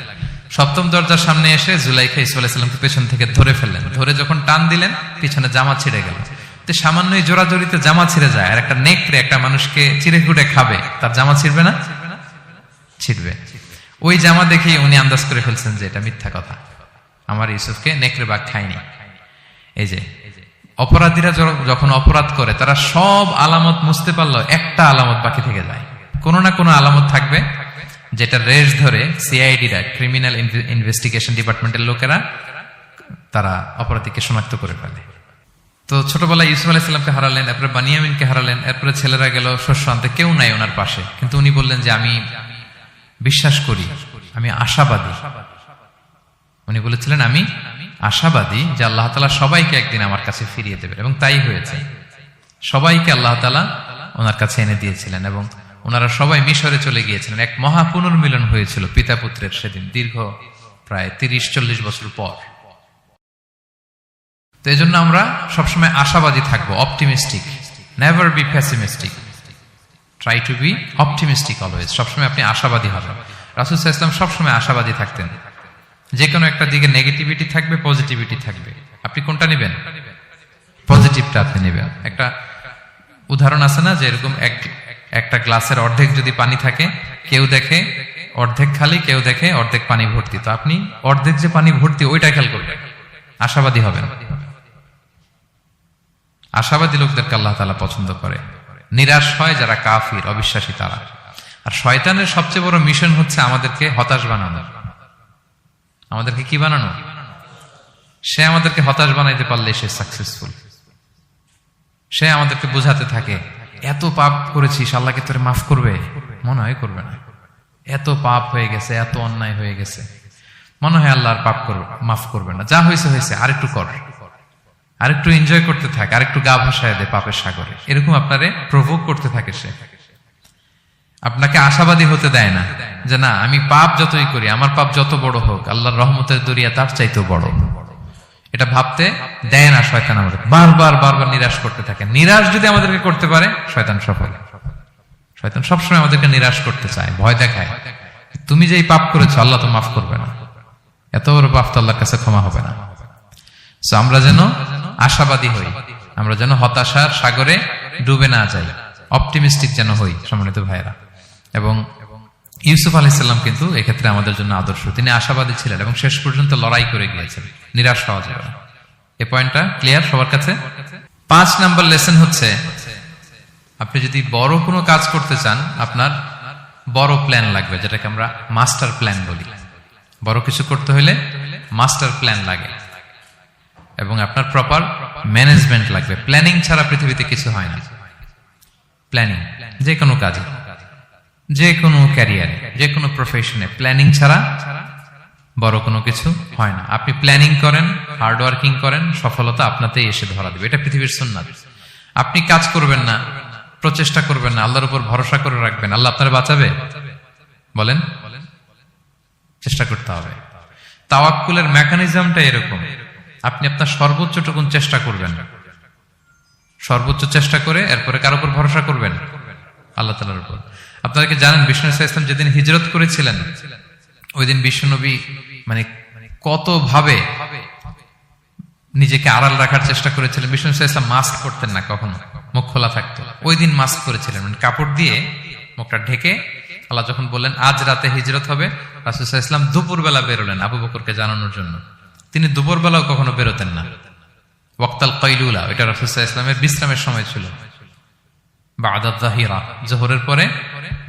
7ম দরজার সামনে এসে জুলাইখা ইউসুফ আলাইহিস সালামকে পেছন থেকে ধরে ফেললেন। ধরে যখন টান দিলেন, পিছনে জামা ছিঁড়ে গেল। তো সামান্যই জোরাজোরিতে জামা ছিঁড়ে যায়। আর একটা নেকড়ে একটা মানুষকে চিড়ে কুটে খাবে, তার জামা ছিঁড়বে না? ছিঁড়বে। ওই জামা দেখে উনি আন্দাজ করে ফেলছেন যে এটা মিথ্যা কথা, আমার ইউসুফকে নেকড়ে বাঘ খায়নি। এই যে অপরাধীরা যখন অপরাধ করে তারা সব আলামত মুছতে পারলো, একটা আলামত বাকি থেকে যায়। কোনো না কোনো আলামত থাকবে যেটা রেশ ধরে সিআইডিরা, ক্রিমিনাল ইনভেস্টিগেশন ডিপার্টমেন্টের লোকেরা তারা অপরাধীকে শনাক্ত করে ফেলে। তো ছোটবেলায় ইউসুফ আলাইহিস সালামকে হারালেন, এরপরে বানিয়ামিনকে হারালেন, এরপরে ছেলেরা গেল শস্য আনতে, কেউ নাই ওনার পাশে। কিন্তু উনি বললেন যে আমি বিশ্বাস করি, আমি আশাবাদী। উনি বলেছিলেন আমি আশাবাদী যে আল্লাহ তাআলা সবাইকে একদিন আমার কাছে ফিরিয়ে দেবেন, এবং তাই হয়েছে। সবাইকে আল্লাহ তাআলা ওনার কাছে এনে দিয়েছিলেন, এবং ওনারা সবাই মিশরে চলে গিয়েছিলেন। এক মহা পুনর্মিলন হয়েছিল পিতা পুত্রের সেদিন, দীর্ঘ প্রায় 30-40 বছর পর। তো এই জন্য আমরা সবসময় আশাবাদী থাকবো, optimistic, never be pessimistic, try to B optimistic always. সবসময় আপনি আশাবাদী হবেন। রাসূল সাল্লাল্লাহু আলাইহি ওয়াসাল্লাম সবসময় আশাবাদী থাকতেন। যে কোনো একটা দিকে নেগেটিভিটি থাকবে, পজিটিভিটি থাকবে, আপনি কোনটা নেবেন? পজিটিভটা আপনি নেবেন। একটা উদাহরণ আছে না, যে এরকম একটা গ্লাসের অর্ধেক যদি পানি থাকে, কেউ দেখে অর্ধেক খালি, কেউ দেখে অর্ধেক পানি ভর্তি, তো আপনি অর্ধেক যে পানি ভর্তি ওইটা খেয়াল করবেন, আশাবাদী হবেন। আশাবাদী লোকদেরকে আল্লাহ তাআলা পছন্দ করে। নিরাশ হয় যারা কাফির, অবিশ্বাসী তারা। আর শয়তানের সবচেয়ে বড় মিশন হচ্ছে আমাদেরকে হতাশ বানানো। আমাদেরকে কি বানানো? সে আমাদেরকে হতাশ বানাইতে পারলে সে সাকসেসফুল। সে আমাদেরকে বোঝাতে থাকে, এত পাপ করেছিস, আল্লাহ কি তোরে মাফ করবে? মনে হয় করবে না। এত পাপ হয়ে গেছে, এত অন্যায় হয়ে গেছে, মনে হয় আল্লাহ আর পাপ করবে, মাফ করবে না। যা হয়েছে হয়েছে, আরেকটু কর, আরেকটু এনজয় করতে থাক, আরেকটু গা ভাসায় দে পাপের সাগরে। এরকম আপনারে প্রভোগ করতে থাকে সে। আপনাকে আশাবাদী হতে দেয় না যে না, আমি পাপ যতই করি, আমার পাপ যত বড় হোক, আল্লাহর রহমতের দরিয়া তার চাইতেও বড়। এটা ভাবতে দেয় না শয়তান। আমাদের বারবার বারবার নিরাশ করতে থাকে। নিরাশ যদি আমাদেরকে করতে পারে, শয়তান সফল। শয়তান সবসময় আমাদেরকে নিরাশ করতে চায়, ভয় দেখায়। তুমি যে এই পাপ করেছো, আল্লাহ তো মাফ করবে না, এত বড় পাপ তো আল্লাহর কাছে ক্ষমা হবে না। সো আমরা যেন আশাবাদী হই, আমরা যেন হতাশার সাগরে ডুবে না যাই, অপটিমিস্টিক যেন হই, সম্মানিত ভাইয়েরা। এবং ইউসুফ আলাইহিস সালাম কিন্তু এক্ষেত্রে আমাদের জন্য আদর্শ। তিনি আশাবাদী ছিলেন এবং শেষ পর্যন্ত লড়াই করে গিয়েছেন। নিরাশ হওয়া যাবে না। এই পয়েন্টটা ক্লিয়ার সবার কাছে? 5 নাম্বার লেসন হচ্ছে, আপনি যদি বড় কোনো কাজ করতে চান, আপনার বড় প্ল্যান লাগবে, যেটাকে আমরা মাস্টার প্ল্যান বলি। বড় কিছু করতে হলে মাস্টার প্ল্যান লাগে এবং আপনার প্রপার ম্যানেজমেন্ট লাগবে। প্ল্যানিং ছাড়া পৃথিবীতে কিছু হয় না। প্ল্যানিং যে কোনো কাজে, যে কোনো ক্যারিয়ারে, যে কোনো প্রফেশনে প্ল্যানিং ছাড়া বড় কোনো কিছু হয় না। আপনি প্ল্যানিং করেন, হার্ড ওয়ার্কিং করেন, সফলতা আপনাতেই এসে ধরা দেবে। এটা পৃথিবীর সুন্নাত। আপনি কাজ করবেন না, প্রচেষ্টা করবেন না, আল্লাহর উপর ভরসা করে রাখবেন, আল্লাহ আপনারা বাঁচাবে? বলেন, চেষ্টা করতে হবে। তাওয়াক্কুলের মেকানিজমটা এরকম, আপনি আপনার সর্বোচ্চটুকুন চেষ্টা করবেন, সর্বোচ্চ চেষ্টা করে এরপরে কার উপর ভরসা করবেন? আল্লাহ তাআলার উপর। আপনারা কি জানেন, বিষ্ণু সাল্লাল্লাহু আলাইহি ওয়াসাল্লাম যেদিন হিজরত করেছিলেন, ওই দিন বিশ্বনবী মানে কত ভাবে নিজেকে আড়াল রাখার চেষ্টা করেছিলেন। বিষ্ণু সাল্লাল্লাহু আলাইহি ওয়াসাল্লাম মাস্ক পরতেন না কখনো, মুখ খোলা থাকতো। ওই দিন মাস্ক করেছিলেন, মানে কাপড় দিয়ে মুখটা ঢেকে। আল্লাহ যখন বললেন আজ রাতে হিজরত হবে, রাসূল সাল্লাল্লাহু আলাইহি ওয়াসাল্লাম দুপুরবেলা বেরোলেন আবু বকরকে জানানোর জন্য। তিনি দুপুরবেলাও কখনো বেরোতেন না। ওয়াক্তাল কাইলুলা, এটা রাসূল সাল্লাল্লাহু আলাইহি ওয়াসাল্লামের বিশ্রামের সময় ছিল। বা'দা যাহিরা, যোহরের পরে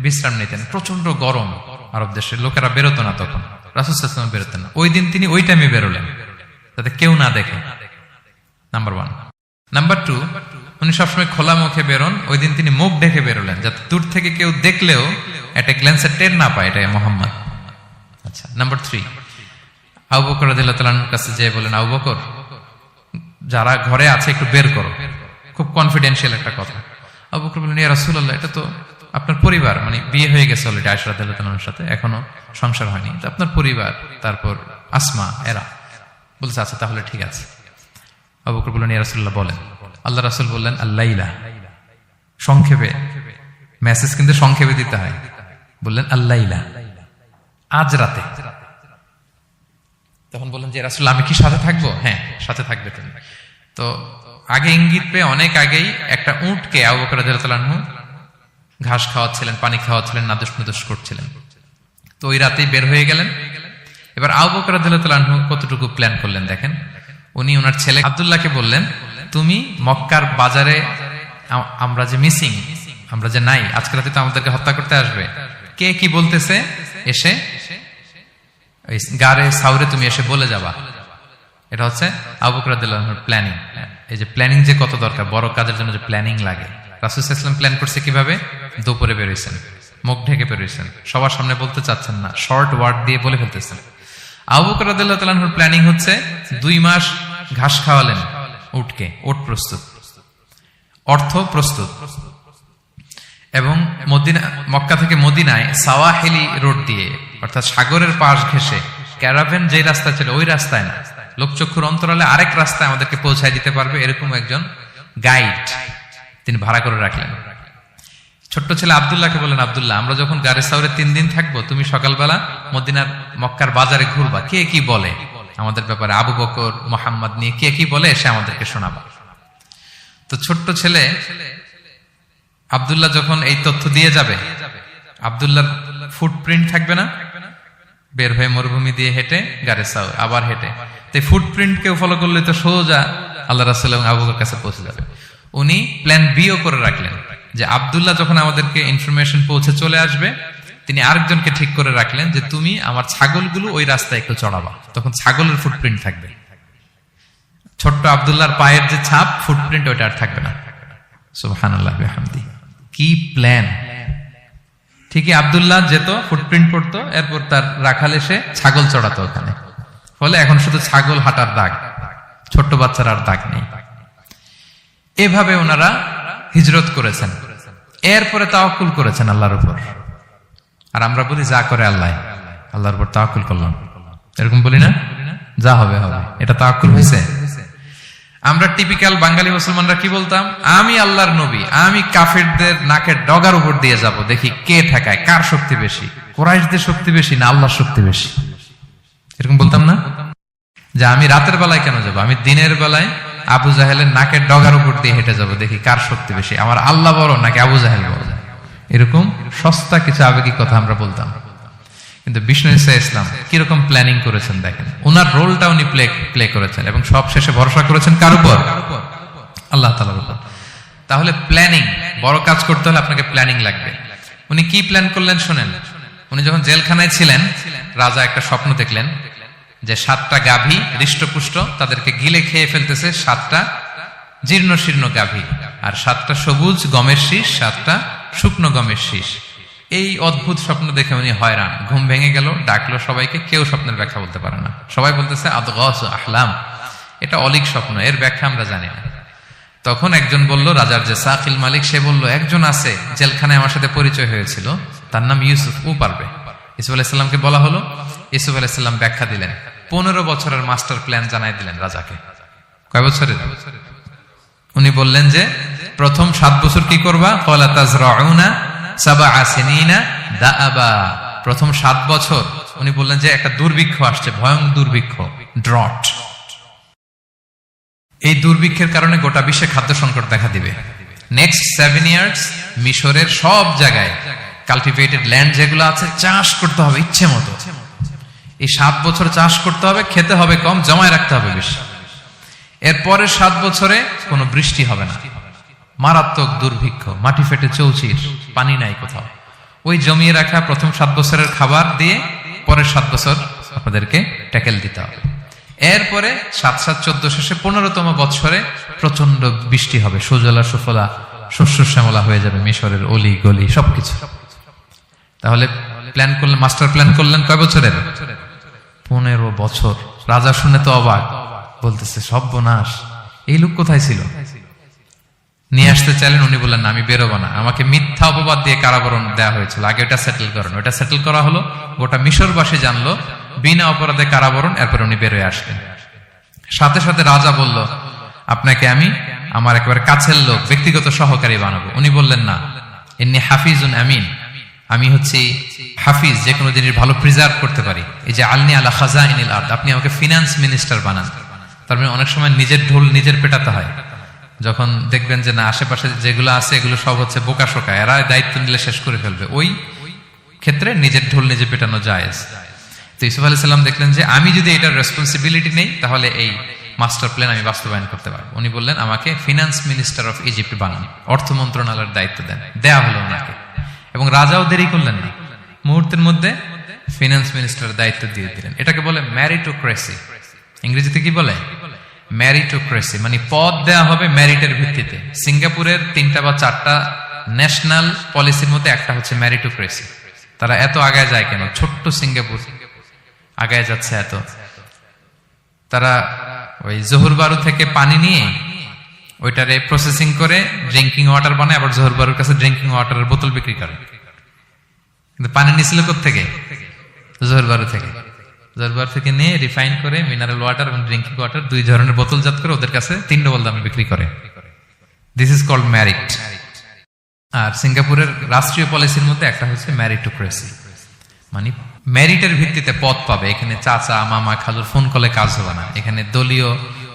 বিশ্রাম নিতেন। প্রচন্ড গরম, আরব দেশের লোকেরা বেরোতো না তখন, রাসূল সাল্লাল্লাহু আলাইহি ওয়াসাল্লাম বেরোতেন না। ওই দিন তিনি ওই টাইমে বেরোলেন যাতে কেউ না দেখে, নাম্বার 1। নাম্বার 2, উনি সবসময় খোলা মুখে বেরোন। ওই দিন তিনি মুখ ঢেকে বেরোলেন যাতে দূর থেকে কেউ দেখলেও একটা গ্ল্যান্সে টের না পায় এটা মুহাম্মদ। আচ্ছা, নাম্বার 3, আবু বকর রাদিয়াল্লাহু তাআলার কাছে যেয়ে বলেন, আবু বকর, যারা ঘরে আছে একটু বের করো, খুব কনফিডেন্সিয়াল একটা কথা। আবু বকর বললেন, ইয়া রাসূলুল্লাহ, এটা তো আপনার পরিবার, মানে বিয়ে হয়ে গেছে অলরেডি আয়েশা রাদিয়াল্লাহু তাআলার সাথে, এখনো সংসার হয়নি, তো আপনার পরিবার, তারপর আসমা, এরা। বলছে আচ্ছা তাহলে ঠিক আছে। আবু বকর বললেন, ইয়া রাসূলুল্লাহ বলেন। আল্লাহ রাসূল বললেন, আল্লাইলা, সংক্ষেপে, মেসেজ কিন্তু সংক্ষেপে দিতে হয়। বললেন আল্লাইলা, আজ রাতে। তখন বললেন যে রাসূলুল্লাহ, আমি কি সাথে থাকবো? হ্যাঁ, সাথে থাকবে তুমি। তো আগে ইঙ্গিত পেয়ে অনেক আগেই একটা উটকে আবু বকর রাদিয়াল্লাহু তাআলা আনহু ঘাস খাওয়াচ্ছিলেন, পানি খাওয়াচ্ছিলেন, নাদুস নুদুস করছিলেন। তো ওই রাতেই বের হয়ে গেলেন। এবার আবু বকর রাদিয়াল্লাহু তাআলা আনহু কতটুকু প্ল্যান করলেন দেখেন। উনি ওনার ছেলে আব্দুল্লাহকে বললেন, তুমি মক্কার বাজারে, আমরা যে মিসিং, আমরা যে নাই, আজকে রাতে তো আমাদেরকে হত্যা করতে আসবে, কে কি বলতেছে এসে গারে সাউরে তুমি এসে বলে যাবা। এটা হচ্ছে আবু বকর রাদিয়াল্লাহু আনহুর প্ল্যানিং। এই যে প্ল্যানিং যে কত দরকার, বড় কাজের জন্য যে প্ল্যানিং লাগে। রাসূল সাল্লাল্লাহু আলাইহি ওয়াসাল্লাম প্ল্যান করছে কিভাবে? দুপুরে বেরোইছেন, মুখ ঢেকে বেরোইছেন, সবার সামনে বলতে চাচ্ছেন না, শর্ট ওয়ার্ড দিয়ে বলে ফেলতেছেন। আবু বকর রাদিয়াল্লাহু তাআলা আনহুর প্ল্যানিং হচ্ছে 2 মাস ঘাস খাওয়ালেন উটকে, ওট প্রস্তুত, অর্থ প্রস্তুত, এবং মক্কা থেকে মদিনায় সাওয়াহিলি রোড দিয়ে, অর্থাৎ সাগরের পাশ ঘেঁষে ক্যারাভেন যে রাস্তা ছিল ওই রাস্তায় না, লোকচক্ষুর অন্তরালে আরেক রাস্তায় আমাদেরকে পৌঁছায় দিতে পারবে এরকম একজন গাইড তিনি ভাড়া করে রাখলেন। ছোট্ট ছেলে আব্দুল্লাহকে বলেন, আব্দুল্লাহ, আমরা যখন গারে সাউরে 3 দিন থাকবো, তুমি সকালবেলা মদিনার মক্কার বাজারে ঘুরবা, কে কি বলে আমাদের ব্যাপারে, আবু বকর মুহাম্মদ নিয়ে কে কি বলে সে আমাদেরকে শোনাবা। তো ছোট্ট ছেলে আব্দুল্লাহ যখন এই তথ্য দিয়ে যাবে, আব্দুল্লাহর ফুটপ্রিন্ট থাকবে না, বের হয়ে মরুভূমি দিয়ে হেঁটে গারে সাউর আবার হেঁটে, তো ফুটপ্রিন্ট কেউ ফলো করলে তো সোজা আল্লাহ রাসূল এবং আবু বকরের কাছে পৌঁছে যাবে। উনি প্ল্যান বিও করে রাখলেন যে আব্দুল্লাহ যখন আমাদেরকে ইনফরমেশন পৌঁছে চলে আসবে, তিনি আরেকজনকে ঠিক করে রাখলেন যে তুমি আমার ছাগলগুলো ওই রাস্তায় একটু চড়াবা, তখন ছাগলের ফুটপ্রিন্ট থাকবে, ছোট্ট আব্দুল্লাহর পায়ের যে ছাপ ফুটপ্রিন্ট ওইটা আর থাকবে না। সুবহানাল্লাহ বিহামদি, কি প্ল্যান! ঠিকই আব্দুল্লাহ যেত, ফুটপ্রিন্ট পড়তো, এরপর তার রাখাল এসে ছাগল চড়াতো ওখানে, ফলে এখন শুধু ছাগল হাঁটার দাগ, ছোট্ট বাচ্চার আর দাগ নেই। এভাবে ওনারা হিজরত করেছেন, এরপরে তাওয়াক্কুল করেছেন আল্লাহর উপর। আর আমরা বলি যা করে আল্লাহ, আল্লাহর উপর তাওয়াক্কুল করলাম, এরকম বলি না? যা হবে হবে, এটা তাওয়াক্কুল হয়েছে? আমরা টিপিক্যাল বাঙালি মুসলমানরা কি বলতাম? আমি আল্লাহর নবী, আমি কাফেরদের নাকের ডগার উপর দিয়ে যাব, দেখি কে ঠেকায়, কার শক্তি বেশি, কুরাইশদের শক্তি বেশি না আল্লাহর শক্তি বেশি, এরকম বলতাম না? যে আমি রাতের বেলায় কেন যাব, আমি দিনের বেলায় আবু জাহেলের নাকের ডগার উপর দিয়ে হেঁটে যাব, দেখি কার শক্তি বেশি, আমার আল্লাহ বড় নাকি আবু জাহেল বড়। এরকম সস্তা কিছু আবেগিক কথা আমরা বলতাম। কিন্তু বিষ্ণু ঈসা ইসলাম কিরকম প্ল্যানিং করেছেন দেখেন, ওনার রোলটা উনি প্লে করেছেন এবং সব শেষে ভরসা করেছেন কার উপর? আল্লাহ তাআলার উপর। তাহলে প্ল্যানিং, বড় কাজ করতে হলে আপনাকে প্ল্যানিং লাগবে। উনি কি প্ল্যান করলেন শোনেন। উনি যখন জেলখানায় ছিলেন, রাজা একটা স্বপ্ন দেখলেন যে 7টা গাভী হৃষ্টপুষ্ট, তাদেরকে গিলে খেয়ে ফেলতেছে 7টা জীর্ণ শীর্ণ গাভী, আর 7টা সবুজ গমের শীষ, 7টা শুকনো গমের শীষ। এই অদ্ভুত স্বপ্ন দেখে উনি হয়রান, ঘুম ভেঙে গেল, ডাকলো সবাইকে, কেউ স্বপ্নের ব্যাখ্যা বলতে পারে না। সবাই বলতেছে আদগাস আহলাম, এটা অলীক স্বপ্ন, এর ব্যাখ্যা আমরা জানি না। তখন একজন বলল, রাজার যে সাকিল মালিক, সে বলল একজন আছে জেলখানায় আমার সাথে পরিচয় হয়েছিল, তার নাম ইউসুফ, ও পারবে। ইউসুফ আলাইহিস সালামকে বলা হলো, ইউসুফ আলাইহিস সালাম ব্যাখ্যা দিলেন, 15 বছরের মাস্টার প্ল্যান জানাই দিলেন রাজাকে। কয় বছরের? উনি বললেন যে প্রথম 7 বছর কি করবা? ক্বালা তাজরাউনা 7 সিনিনা দাআবা। প্রথম 7 বছর উনি বললেন যে একটা দুর্ভিক্ষ আসছে, ভয়ঙ্কর দুর্ভিক্ষ, ড্রট। এই দুর্ভিক্ষের কারণে গোটা বিশ্বে খাদ্য সংকট দেখা দিবে। নেক্সট 7 ইয়ার্স মিশরের সব জায়গায় কাল্টিভেটেড ল্যান্ড যেগুলো আছে চাষ করতে হবে ইচ্ছে মতো। এই 7 বছর চাষ করতে হবে, খেতে হবে কম, জমায় রাখতে হবে বেশি। এরপরের 7 বছরে কোনো বৃষ্টি হবে না, মারাত্মক দুর্ভিক্ষ, মাটি ফেটে চৌচির, পানি নাই কোথাও। ওই জমিয়ে রাখা প্রথম 7 বছরের খাবার দিয়ে পরের 7 বছর আপনাদেরকে ট্যাকেল দিতে হবে। এরপরে 7-7-14 শেষে 15তম বছরে প্রচন্ড বৃষ্টি হবে, সুজলা সুফলা, শস্য শ্যামলা হয়ে যাবে মিশরের অলি গলি সবকিছু। তাহলে প্ল্যান করলেন, মাস্টার প্ল্যান করলেন কয় বছরের? 15 বছর। রাজা শুনে তো অবাক, বলতেছে সর্বনাশ, এই লোক কোথায় ছিল? নিয়ে আসতে চাইলেন, উনি বললেন না, আমি বেরোবো না, আমাকে মিথ্যা অপবাদ দিয়ে কারাবরণ দেওয়া হয়েছিল, আগে ওটা সেটেল করেন। ওটা সেটেল করা হলো, গোটা মিশরবাসী জানলো, বিনা অপরাধে কারাবরণ। এরপর উনি বেরোয় আসলেন। সাথে সাথে রাজা বলল, আপনাকে আমি আমার একেবারে কাছের লোক, ব্যক্তিগত সহকারী বানাবো। উনি বললেন না, ইন্নী হাফিজুন আমিন, আমি হচ্ছি হাফিজ, যে কোনো জিনিস ভালো প্রিজার্ভ করতে পারি। এই যে আলনি আলা খাজাইনিল আরদ, আপনি আমাকে ফিনান্স মিনিস্টার বানান। তার মানে অনেক সময় নিজের ঢোল নিজের পেটাতে হয়। যখন দেখবেন যে না, আশেপাশে যেগুলো আছে এগুলো সব হচ্ছে বোকা শোকা, এরা দায়িত্ব নিলে শেষ করে ফেলবে, ওই ক্ষেত্রে নিজের ঢোল নিজে পেটানো জায়েজ। তো ইউসুফ আলাইহিস সালাম দেখলেন যে আমি যদি এটার রেসপন্সিবিলিটি নেই, তাহলে এই মাস্টার প্ল্যান আমি বাস্তবায়ন করতে পারবো। উনি বললেন, আমাকে ফিনান্স মিনিস্টার অফ ইজিপ্ট বানান, অর্থ মন্ত্রণালয়ের দায়িত্ব দেন। দেয়া হলো ওনাকে, এবং রাজাও দেরি করলেন না, মুহূর্তের মধ্যে ফিনান্স মিনিস্টারের দায়িত্ব দিয়ে দিলেন। এটাকে বলে ম্যারিটোক্রেসি। ইংরেজিতে কি বলে? ম্যারিটোক্রেসি, মানে পদ দেয়া হবে মেরিটের ভিত্তিতে। সিঙ্গাপুরের 3টা বা 4টা ন্যাশনাল পলিসির মধ্যে একটা হচ্ছে ম্যারিটোক্রেসি। তারা এত আগায় যায় কেন? ছোট্ট সিঙ্গাপুর আগায় যাচ্ছে এত। তারা ওই জহুর বারু থেকে পানি নিয়ে ওইটারে প্রসেসিং করে ড্রিঙ্কিং ওয়াটার বানায়, আবার জহুর বারুর কাছে ড্রিঙ্কিং ওয়াটারের বোতল বিক্রি করে। কিন্তু পানি নিছিল কোথা থেকে? জহুর বারু থেকে। জরবার থেকে নিয়ে রিফাইন করে মিনারেল ওয়াটার এবং ড্রিঙ্কিং ওয়াটার 2 ধরনের বোতলজাত করে ওদের কাছে 3 ডবল দামে বিক্রি করে। This is called merit. আর সিঙ্গাপুরের রাষ্ট্রীয় পলিসির মধ্যে একটা হচ্ছে ম্যারিটোক্রেসি, মানে ম্যারিটের ভিত্তিতে পদ পাবে। এখানে চাচা মামা খালুর ফোন কলে কাজ হবে না, এখানে দলীয়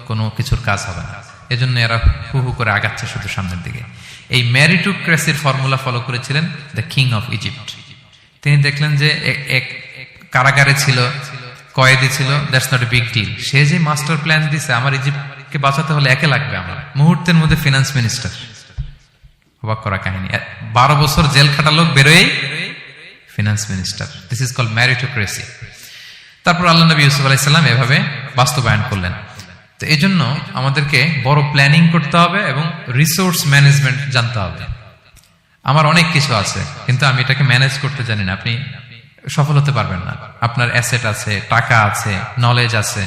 কোনো কিছুর কাজ হবে না। এজন্য এরা হু হু করে আগাচ্ছে শুধু সামনের দিকে। এই ম্যারিটোক্রেসির ফর্মুলা ফলো করেছিলেন দ্য কিং অফ ইজিপ্ট। তিনি দেখলেন যে এক কারাগারে ছিল, কয়েদি ছিল, that's not a big deal. সে যে মাস্টার প্ল্যান দিছে, আমার ইজিপ্টকে বাঁচাতে হলে একে লাগবে আমার, মুহূর্তের মধ্যে ফিনান্স মিনিস্টার। অবাক করা কাহিনী, 12 বছর জেল খাটা লোক বেরোয় finance minister. This is called meritocracy. তারপর আল্লাহ নবী ইউসুফ আলাইহিস সালাম এভাবে বাস্তবায়ন করলেন। তো এই জন্য আমাদেরকে বড় প্ল্যানিং করতে হবে এবং রিসোর্স ম্যানেজমেন্ট জানতে হবে। আমার অনেক কিছু আছে কিন্তু আমি এটাকে ম্যানেজ করতে জানি না, আপনি সফল হতে পারবেন না। আপনার অ্যাসেট আছে, টাকা আছে, নলেজ আছে,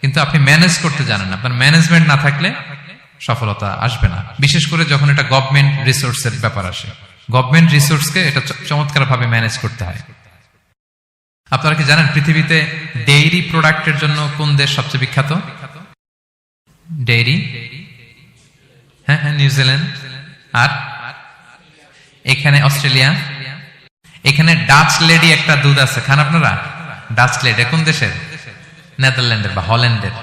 কিন্তু আপনি ম্যানেজ করতে জানেন না। আপনার ম্যানেজমেন্ট না থাকলে সফলতা আসবে না। বিশেষ করে যখন এটা গভর্নমেন্ট রিসোর্সের ব্যাপার আসে, গভর্নমেন্ট রিসোর্সকে এটা চমৎকার ভাবে ম্যানেজ করতে হয়। আপনারা কি জানেন পৃথিবীতে ডেইরি প্রোডাক্টের জন্য কোন দেশ সবচেয়ে বিখ্যাত? ডেইরি, হ্যাঁ, নিউজিল্যান্ড। আর এখানে অস্ট্রেলিয়া। এখানে ডাচ লেডি একটা দুধ আছে, খান আপনারা? ডাচ লেডি কোন দেশের? নেদারল্যান্ডের বা হল্যান্ডের।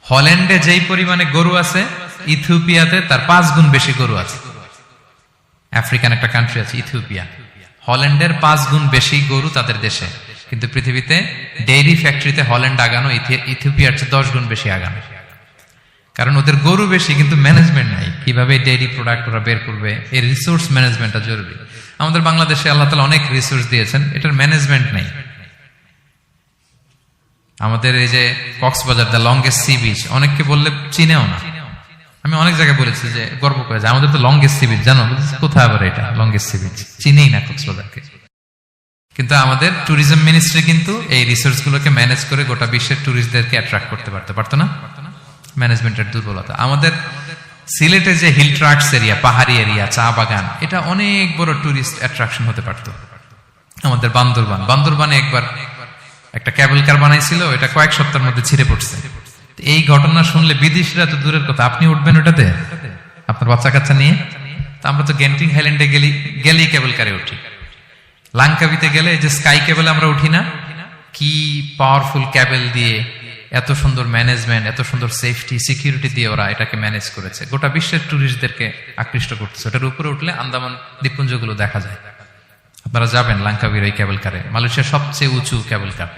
হল্যান্ডে যেই পরিমাণে গরু আছে, ইথিওপিয়াতে তার 5 গুণ বেশি গরু আছে। আফ্রিকান একটা কান্ট্রি আছে ইথিওপিয়া, হল্যান্ডের 5 গুণ বেশি গরু তাদের দেশে। কিন্তু পৃথিবীতে ডেইরি ফ্যাক্টরিতে হল্যান্ড আগানো ইথিওপিয়ার চেয়ে 10 গুণ বেশি আগানো। কারণ ওদের গরু বেশি কিন্তু ম্যানেজমেন্ট নাই। কিভাবে ডেইরি প্রোডাক্ট ওরা বের করবে, এই রিসোর্স ম্যানেজমেন্টটা জরুরি। আমাদের বাংলাদেশে আল্লাহ তাআলা অনেক রিসোর্স দিয়েছেন, এটার ম্যানেজমেন্ট নেই। আমাদের এই যে Cox's Bazar, the longest sea beach, অনেককে বললে চিনেও না। আমি অনেক জায়গায় বলেছি যে গর্ব করে যে আমাদের তো লংগেস্ট সি বিচ, জানো কোথায় আবার এটা লংগেস্ট সি বিচ? চিনেই না কক্সবাজারকে। কিন্তু আমাদের ট্যুরিজম মিনিস্ট্রি কিন্তু এই রিসোর্স গুলোকে ম্যানেজ করে গোটা বিশ্বের ট্যুরিস্টদেরকে অ্যাট্রাক্ট করতে পারতো না। ম্যানেজমেন্টের দুর্বলতা। আমাদের সিলেটে যে হিল ট্রাক্টস এরিয়া, পাহাড়ি এরিয়া, চা বাগান, এটা অনেক বড় ট্যুরিস্ট অ্যাট্রাকশন হতে পারত। আমাদের বান্দরবানে একবার একটা ক্যাবল কার বানাইছিল, এটা কয়েক সপ্তাহের মধ্যে ছিঁড়ে পড়ছে। এই ঘটনা শুনলে বিদেশিরা তো দূরের কথা, আপনি উঠবেন ওটাতে আপনার বাচ্চা কাচ্চা নিয়ে? আমরা তো গেন্টিং হাইল্যান্ডে গেলেই কেবল কারে উঠি। লাঙ্কাবিতে গেলে এই যে স্কাই কেবল আমরা উঠি না, কি পাওয়ারফুল কেবল দিয়ে, এত সুন্দর ম্যানেজমেন্ট, এত সুন্দর সেফটি সিকিউরিটি দিয়ে ওরা এটাকে ম্যানেজ করেছে। গোটা বিশ্বের ট্যুরিস্টদেরকে আকৃষ্ট করতেছে। ওটার উপরে উঠলে আন্দামান দ্বীপপুঞ্জগুলো দেখা যায়। আপনারা যাবেন লাঙ্কাবির ওই কেবল কারে, মালয়েশিয়ার সবচেয়ে উঁচু কেবল কার,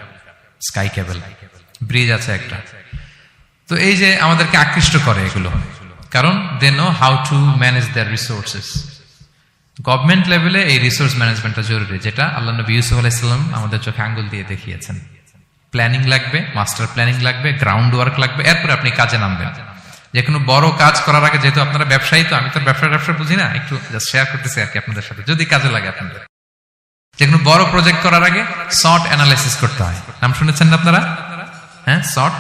স্কাই কেবল ব্রিজ আছে একটা। তো এই যে আমাদেরকে আকৃষ্ট করে এগুলো, কারণ they know how to manage their resources. Government লেভেলে এই রিসোর্স ম্যানেজমেন্টটা জরুরি, যেটা আল্লাহ নবী ইউসুফ আলাইহিস সালাম আমাদের চোখে আঙ্গুল দিয়ে দেখিয়েছেন। প্ল্যানিং লাগবে, মাস্টার প্ল্যানিং লাগবে, গ্রাউন্ড ওয়ার্ক লাগবে, এরপরে আপনি কাজে নামবেন। যে কোনো বড় কাজ করার আগে, যেহেতু আপনারা ব্যবসায়ী, তো আমি তো ব্যবসা বুঝি না, একটু শেয়ার করতেছি আর কি আপনাদের সাথে, যদি কাজে লাগে আপনাদের। যে কোনো বড় প্রজেক্ট করার আগে শর্ট অ্যানালাইসিস করতে হয়। নাম শুনেছেন না আপনারা? হ্যাঁ, শর্ট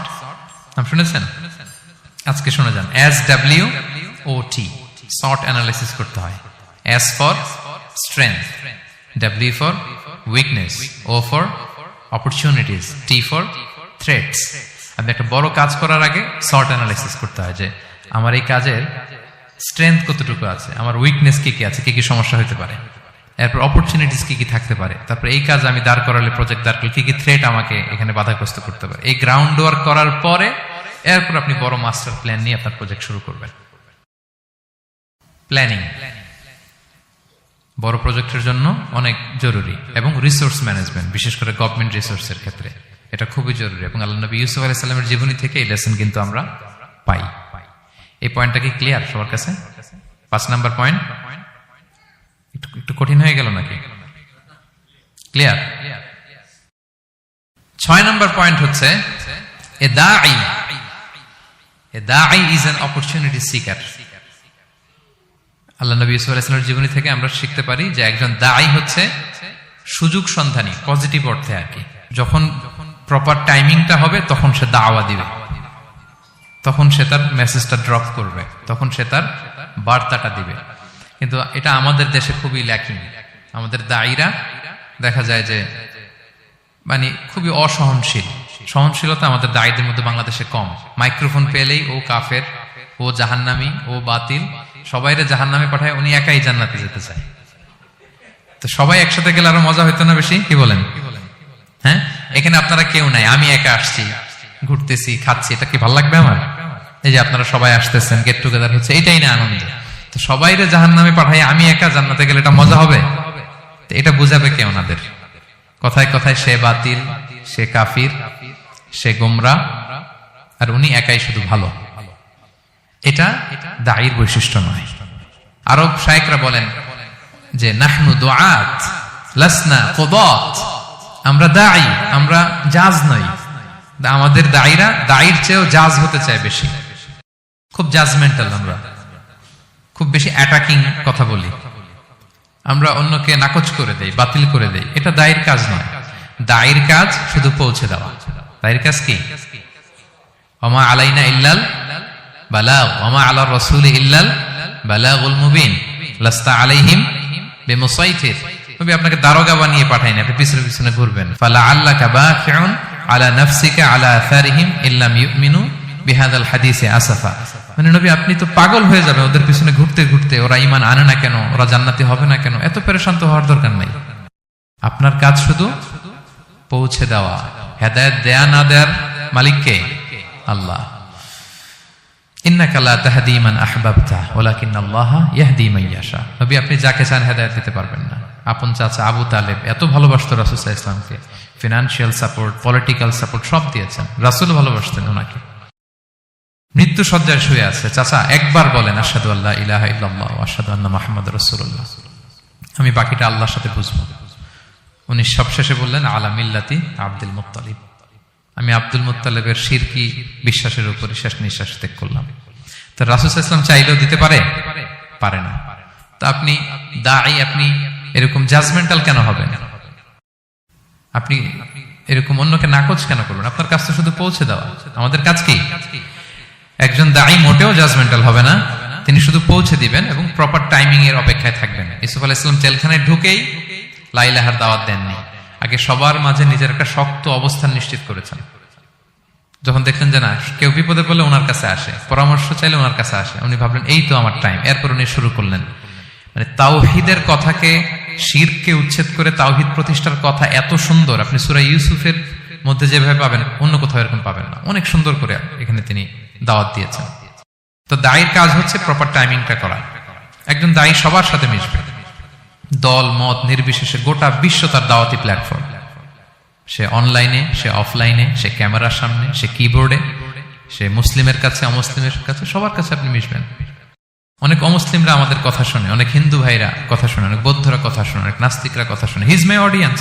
নাম শুনেছেন? আজকে শুনে যান। SWOT, শর্ট অ্যানালাইসিস করতে হয়। S for strength, W for weakness, O for opportunities, T for threats. আপনি একটা বড় কাজ করার আগে শর্ট অ্যানালাইসিস করতে হয় যে আমার এই কাজের স্ট্রেংথ কতটুকু আছে, আমার উইকনেস কি কি আছে, কি কি সমস্যা হতে পারে, এরপর অপরচুনিটিস কি কি থাকতে পারে, তারপর এই কাজ আমি দাঁড় করালে, প্রজেক্ট দাঁড় করলে কি কি থ্রেট আমাকে এখানে বাধাগ্রস্ত করতে পারে। এই গ্রাউন্ড ওয়ার্ক করার পরে এরপর আপনি বড় মাস্টার প্ল্যান নিয়ে আপনার প্রজেক্ট শুরু করবেন। প্ল্যানিং বড় প্রজেক্টের জন্য অনেক জরুরি, এবং রিসোর্স ম্যানেজমেন্ট, বিশেষ করে গভর্নমেন্ট রিসোর্সের ক্ষেত্রে এটা খুবই জরুরি। এবং আল্লাহ নবী ইউসুফ আলাইহিস সালামের জীবনী থেকে এই লেসন কিন্তু আমরা পাই। এই পয়েন্টটা কি ক্লিয়ার সবার কাছে? 5 নাম্বার পয়েন্ট একটু কঠিন হয়ে গেল নাকি? ক্লিয়ার? 6 নাম্বার পয়েন্ট হচ্ছে এ দাঈ ইজ অ্যান অপরচুনিটি সিকার। আল্লাহ নবী ইউসুফ আলাইহিস সালামের জীবনী থেকে আমরা শিখতে পারি যে একজন দাঈ হচ্ছে সুযোগ সন্ধানী, পজিটিভ অর্থে আর কি। যখন প্রপার টাইমিংটা হবে তখন সে দাওয়া দিবে, তখন সে তার মেসেজটা ড্রপ করবে, তখন সে তার বার্তাটা দিবে। কিন্তু এটা আমাদের দেশে খুবই ল্যাকিং। আমাদের দায়ীরা দেখা যায় যে মানে খুবই অসহনশীল। সহনশীলতা আমাদের দায়ীদের মধ্যে বাংলাদেশে কম। মাইক্রোফোন পেলেই ও কাফের, ও জাহান্নামী, ও বাতিল, সবাইরে জাহান্নামে পাঠায়, উনি একাই জান্নাতে যেতে চায়। তো সবাই একসাথে গেলে আরো মজা হইতো না বেশি? কি বলেন? হ্যাঁ, এখানে আপনারা কেউ নাই, আমি একা আসছি, ঘুরতেছি, খাচ্ছি, এটা কি ভালো লাগবে আমার? এই যে আপনারা সবাই আসতেছেন, গেট টুগেদার হচ্ছে, এইটাই না আনন্দ। তো সবাইরে জাহান্নামে পাঠাই, আমি একা জান্নাতে গেলে এটা মজা হবে? তো এটা বুঝাবে কে ওনাদের? কথায় কথায় সে বাতিল, সে কাফির, সে গোমরা, আর উনি একাই শুধু ভালো। এটা দায়ীর বৈশিষ্ট্য নয়। আরব শায়েখরা বলেন যে নাহনু দুআত লাসনা কুদাত, আমরা দায়ী, আমরা জাজ নই। আমাদের দায়ীরা দায়ীর চেয়েও জাজ হতে চায় বেশি, খুব জাজমেন্টাল, আমরা খুব বেশি অ্যাটাকিং কথা বলি, আমরা অন্যকে নাকচ করে দেই, বাতিল করে দেই। এটা দায়ীর কাজ নয়। দায়ীর কাজ শুধু পৌঁছে দেওয়া। দায়ীর কাজ কি? ওমা আলাইনা ইল্লাল বালাগ ওমা আলা রাসূলি ইল্লাল বালাগুল মুবিন লাস্তা আলাইহিম বিমুসাইতির। নবী আপনাকে দারোগা বানিয়ে পাঠায়নি, আপনি পিছনে পিছনে ঘুরবেন। ফালা আল্লাকা বাকিউন আলা নাফসিকা আলা আসারিহিম ইল্লাম ইউমিনু বিহাদাল হাদিসে আসাফা। মানে নবী আপনি তো পাগল হয়ে যাবেন ওদের পিছনে ঘুরতে ঘুরতে, ওরা ঈমান আনে না কেন, ওরা জান্নাতি হবে না কেন, এত পেরেশান তো হওয়ার দরকার নাই। আপনার কাজ শুধু পৌঁছে দেওয়া। হেদায়েত দেয়া না দেয়ার মালিক কে? আল্লাহ। ইন্নাকা লা তাহদি মান আহবাবতা ওয়ালাকিন্নাল্লাহা ইয়াহদি মান ইয়াশা। নবী আপনি যাকে চান হেদায়েত দিতে পারবেন না। আপন চাচা আবু তালেব এত ভালোবাসতো রাসূল সাল্লাল্লাহু আলাইহি ওয়াসাল্লামকে, ফিনান্সিয়াল সাপোর্ট, পলিটিক্যাল সাপোর্ট সব দিয়েছেন। রাসূল ভালোবাসতেন ওনাকে। মৃত্যু সজ্জায় শুয়ে আছে, চাচা একবার বলেন আশহাদু আল্লা ইলাহা ইল্লাল্লাহ ওয়া আশহাদু আন্না মুহাম্মাদুর রাসূলুল্লাহ, আমি বাকিটা আল্লাহর সাথে বুঝবো। উনি সবশেষে বললেন আলা মিল্লাতি আব্দুল মুত্তালিব, আমি আব্দুল মুত্তালিবের শিরকি বিশ্বাসের উপরে শেষ নিঃশ্বাস ত্যাগ করলাম। তো রাসূল সাল্লাল্লাহু আলাইহি ওয়াসাল্লাম চাইলেও দিতে পারে না। তো আপনি দাঈ, আপনি এরকম জাজমেন্টাল কেন হবেন? আপনি এরকম অন্যকে নাকচ কেন করবেন? আপনার কাজ তো শুধু পৌঁছে দেওয়া। আমাদের কাজ কি? একজন দাঈ মোটেও জাজমেন্টাল হবে না, তিনি শুধু পৌঁছে দিবেন এবং প্রপার টাইমিং এর অপেক্ষায় থাকবেন। ইউসুফ আলাইহিস সালাম জেলখানায় ঢুকেই লা ইলাহার দাওয়াত দেননি, আগে সবার মাঝে নিজের একটা শক্ত অবস্থান নিশ্চিত করেছেন। যখন দেখলেন যে না কেউ বিপদে পড়লে ওনার কাছে আসে, পরামর্শ চাইলে ওনার কাছে আসে, উনি ভাবলেন এই তো আমার টাইম। এরপর উনি শুরু করলেন, মানে তাওহীদের কথাকে, শিরককে উচ্ছেদ করে তাওহীদ প্রতিষ্ঠার কথা এত সুন্দর আপনি সূরা ইউসুফের মধ্যে যেভাবে পাবেন অন্য কোথাও এরকম পাবেন না। অনেক সুন্দর করে এখানে তিনি দাওয়াত দিয়েছেন। তো দায়ীর কাজ হচ্ছে প্রপার টাইমিংটা করা। একজন দায়ী সবার সাথে মিশবে, দল মত নির্বিশেষে, গোটা বিশ্ব তার দাওয়াতি প্ল্যাটফর্ম। সে অনলাইনে, সে অফলাইনে, সে ক্যামেরার সামনে, সে কিবোর্ডে, সে মুসলিমের কাছে, অমুসলিমের কাছে, সবার কাছে আপনি মিশবেন। অনেক অমুসলিমরা আমাদের কথা শুনে, অনেক হিন্দু ভাইরা কথা শুনে, অনেক বৌদ্ধরা কথা শুনে, অনেক নাস্তিকরা কথা শুনে। হিজ মাই অডিয়েন্স।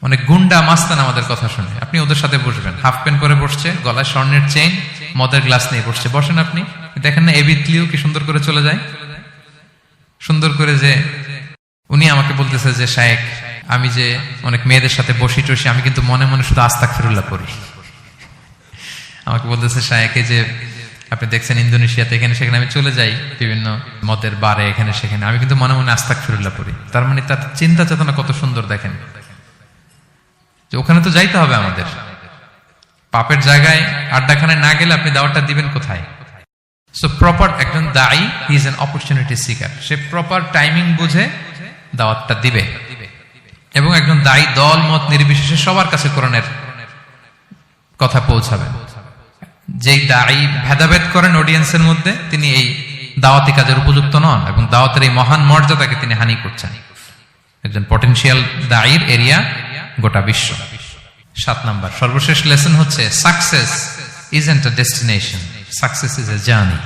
অনেক গুন্ডা মাস্তান আমাদের কথা শুনে। আপনি ওদের সাথে বসবেন, হাফ প্যান্ট পরে বসছে, গলায় স্বর্ণের চেইন, মদের গ্লাস নিয়ে বসছে, বসেন আপনি। দেখেন না এবিটলিও কি সুন্দর করে চলে যায়, সুন্দর করে। যে উনি আমাকে বলতেছে যে শায়েখ আমি যে অনেক মেয়েদের সাথে বসি টসি, আমি কিন্তু মনে মনে শুধু আস্তাগফিরুল্লাহ পড়ি। আমাকে বলতেছে শায়েখ এই যে আপনি দেখছেন ইন্দোনেশিয়াতে এখানে সেখানে আমি চলে যাই বিভিন্ন মদের বারে, এখানে সেখানে, আমি কিন্তু মনে মনে আস্তাগফিরুল্লাহ পড়ি। তার মানে তার চিন্তা চেতনা কত সুন্দর দেখেন, যে ওখানে তো যাইতে হবে আমাদের। পাপের জায়গায় আড্ডাখানে না গেলে আপনি দাওয়াতটা দিবেন কোথায়? সো প্রপার একজন দায়ী, he is an opportunity seeker. Say proper timing বুঝে দাওয়াতটা দিবে। এবং একজন দায়ী দল মত নির্বিশেষে সবার কাছে কোরআনের কথা পৌঁছাবেন। যেই দায়ী ভেদাভেদ করেন অডিয়েন্সের মধ্যে, তিনি এই দাওয়াতি কাজের উপযুক্ত নন এবং দাওয়াতের এই মহান মর্যাদাকে তিনি হানি করছেন। একজন পটেনশিয়াল দায়ীর এরিয়া গোটা বিশ্ব। 7 নাম্বার সর্বশেষ লেসন হচ্ছে success isn't a destination, success is a journey.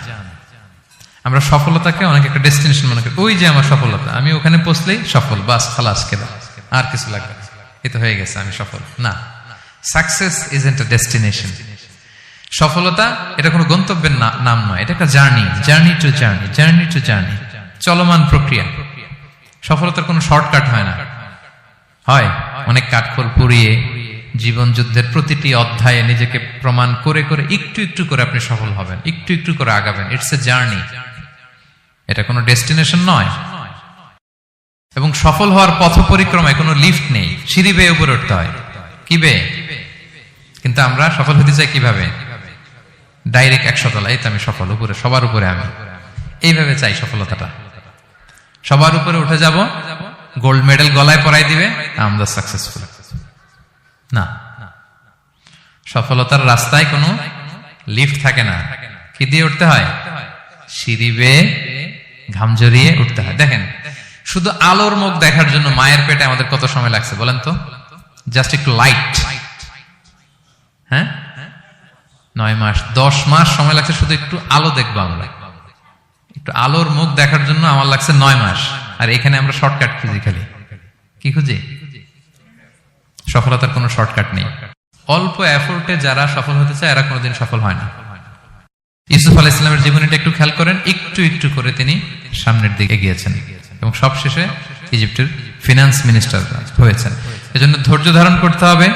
আমরা সফলতাকে অনেক একটা ডেস্টিনেশন মনে করি, ওই যে আমার সফলতা, আমি ওখানে পৌঁছলেই সফল, বাস খালাস কেদা, আর কিছু লাগবে না, এই তো হয়ে গেছে, আমি সফল। না, সাকসেস ইজন্ট আ ডেস্টিনেশন। সফলতা এটা কোনো গন্তব্যের নাম নয়, এটা একটা journey, journey to journey, journey to journey, চলমান প্রক্রিয়া। সফলতার কোনো শর্টকাট হয় না, হয় অনেক কাঠখোল পুড়িয়ে জীবন যুদ্ধের প্রতিটি অধ্যায়ে নিজেকে প্রমাণ করে করে একটু একটু করে আপনি সফল হবেন, একটু একটু করে আগাবেন। ইটস এ জার্নি, এটা কোনো ডেস্টিনেশন নয়। এবং সফল হওয়ার পথ পরিক্রমায় কোনো লিফট নেই, সিঁড়ি বেয়ে উপরে উঠতে হয়। কিবে, কিন্তু আমরা সফল হতে চাই কিভাবে? ডাইরেক্ট 100 তলা, এই তো আমি সফল, উপরে সবার উপরে আমি, এইভাবে চাই সফলতাটা। সবার উপরে উঠে যাব, গোল্ড মেডেল গলায় পরাই দিবে, আমরা সাকসেসফুল। না, সফলতার রাস্তায় কোনো লিফট থাকে না। কি দিয়ে উঠতে হয়? সিঁড়ি বেয়ে ঘাম জড়িয়ে উঠতে হয়। দেখেন, শুধু আলোর মুখ দেখার জন্য মায়ের পেটে আমাদের কত সময় লাগছে বলেন তো? জাস্ট একটু লাইট, হ্যাঁ, 9 মাস 10 মাস সময় লাগছে শুধু একটু আলো দেখবো আমরা। একটু আলোর মুখ দেখার জন্য আমার লাগছে 9 মাস। আর এখানে আমরা শর্টকাট খুঁজি, খালি কি খুঁজি? সফলতার কোনো শর্টকাট নেই। অল্প এফোর্টে যারা সফল হতে চায় এরা কোনোদিন সফল হয় না। ইউসুফ আলাইহিস সালামের জীবনীটা একটু খেয়াল করেন, একটু একটু করে তিনি সামনের দিকে এগিয়েছেন এবং সবশেষে ইজিপ্টের ফিনান্স মিনিস্টার হয়েছেন। এজন্য ধৈর্য ধারণ করতে হবে,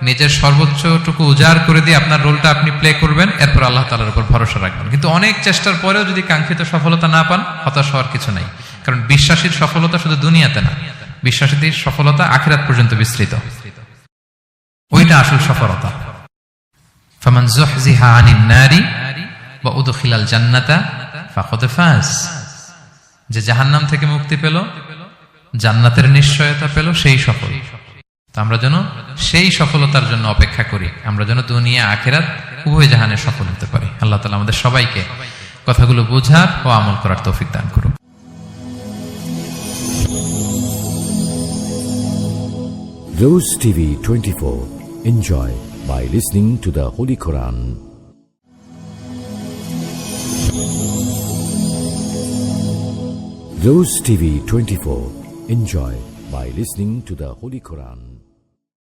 নিজের সর্বোচ্চটুকু উজাড় করে দিয়ে আপনার রোলটা আপনি প্লে করবেন, এরপর আল্লাহ তাআলার উপর ভরসা রাখবেন। কিন্তু অনেক চেষ্টার পরেও যদি কাঙ্ক্ষিত সফলতা না পান, হতাশ হওয়ার কিছু নাই। কারণ বিশ্বাসীর সফলতা শুধু দুনিয়াতে না, বিশ্বাসীদের সফলতা আখিরাত পর্যন্ত বিস্তৃত। ওইটা আসল সফলতা। ফামান যুহজিহা আনিন নারি ওয়া উদখিলাল জান্নাতা ফাকাদ ফাজ। যে জাহান্নাম থেকে মুক্তি পেল, জান্নাতের নিশ্চয়তা পেল, সেই সফল। তো আমরা যেন সেই সফলতার জন্য অপেক্ষা করি, আমরা যেন দুনিয়া আখিরাত উভয় জাহানে সফল হতে পারি। আল্লাহ তাআলা আমাদের সবাইকে কথাগুলো বোঝার ও আমল করার তৌফিক দান করুন। Rose TV 24. Enjoy by listening to the Holy Quran. Rose TV 24. Enjoy by listening to the Holy Quran.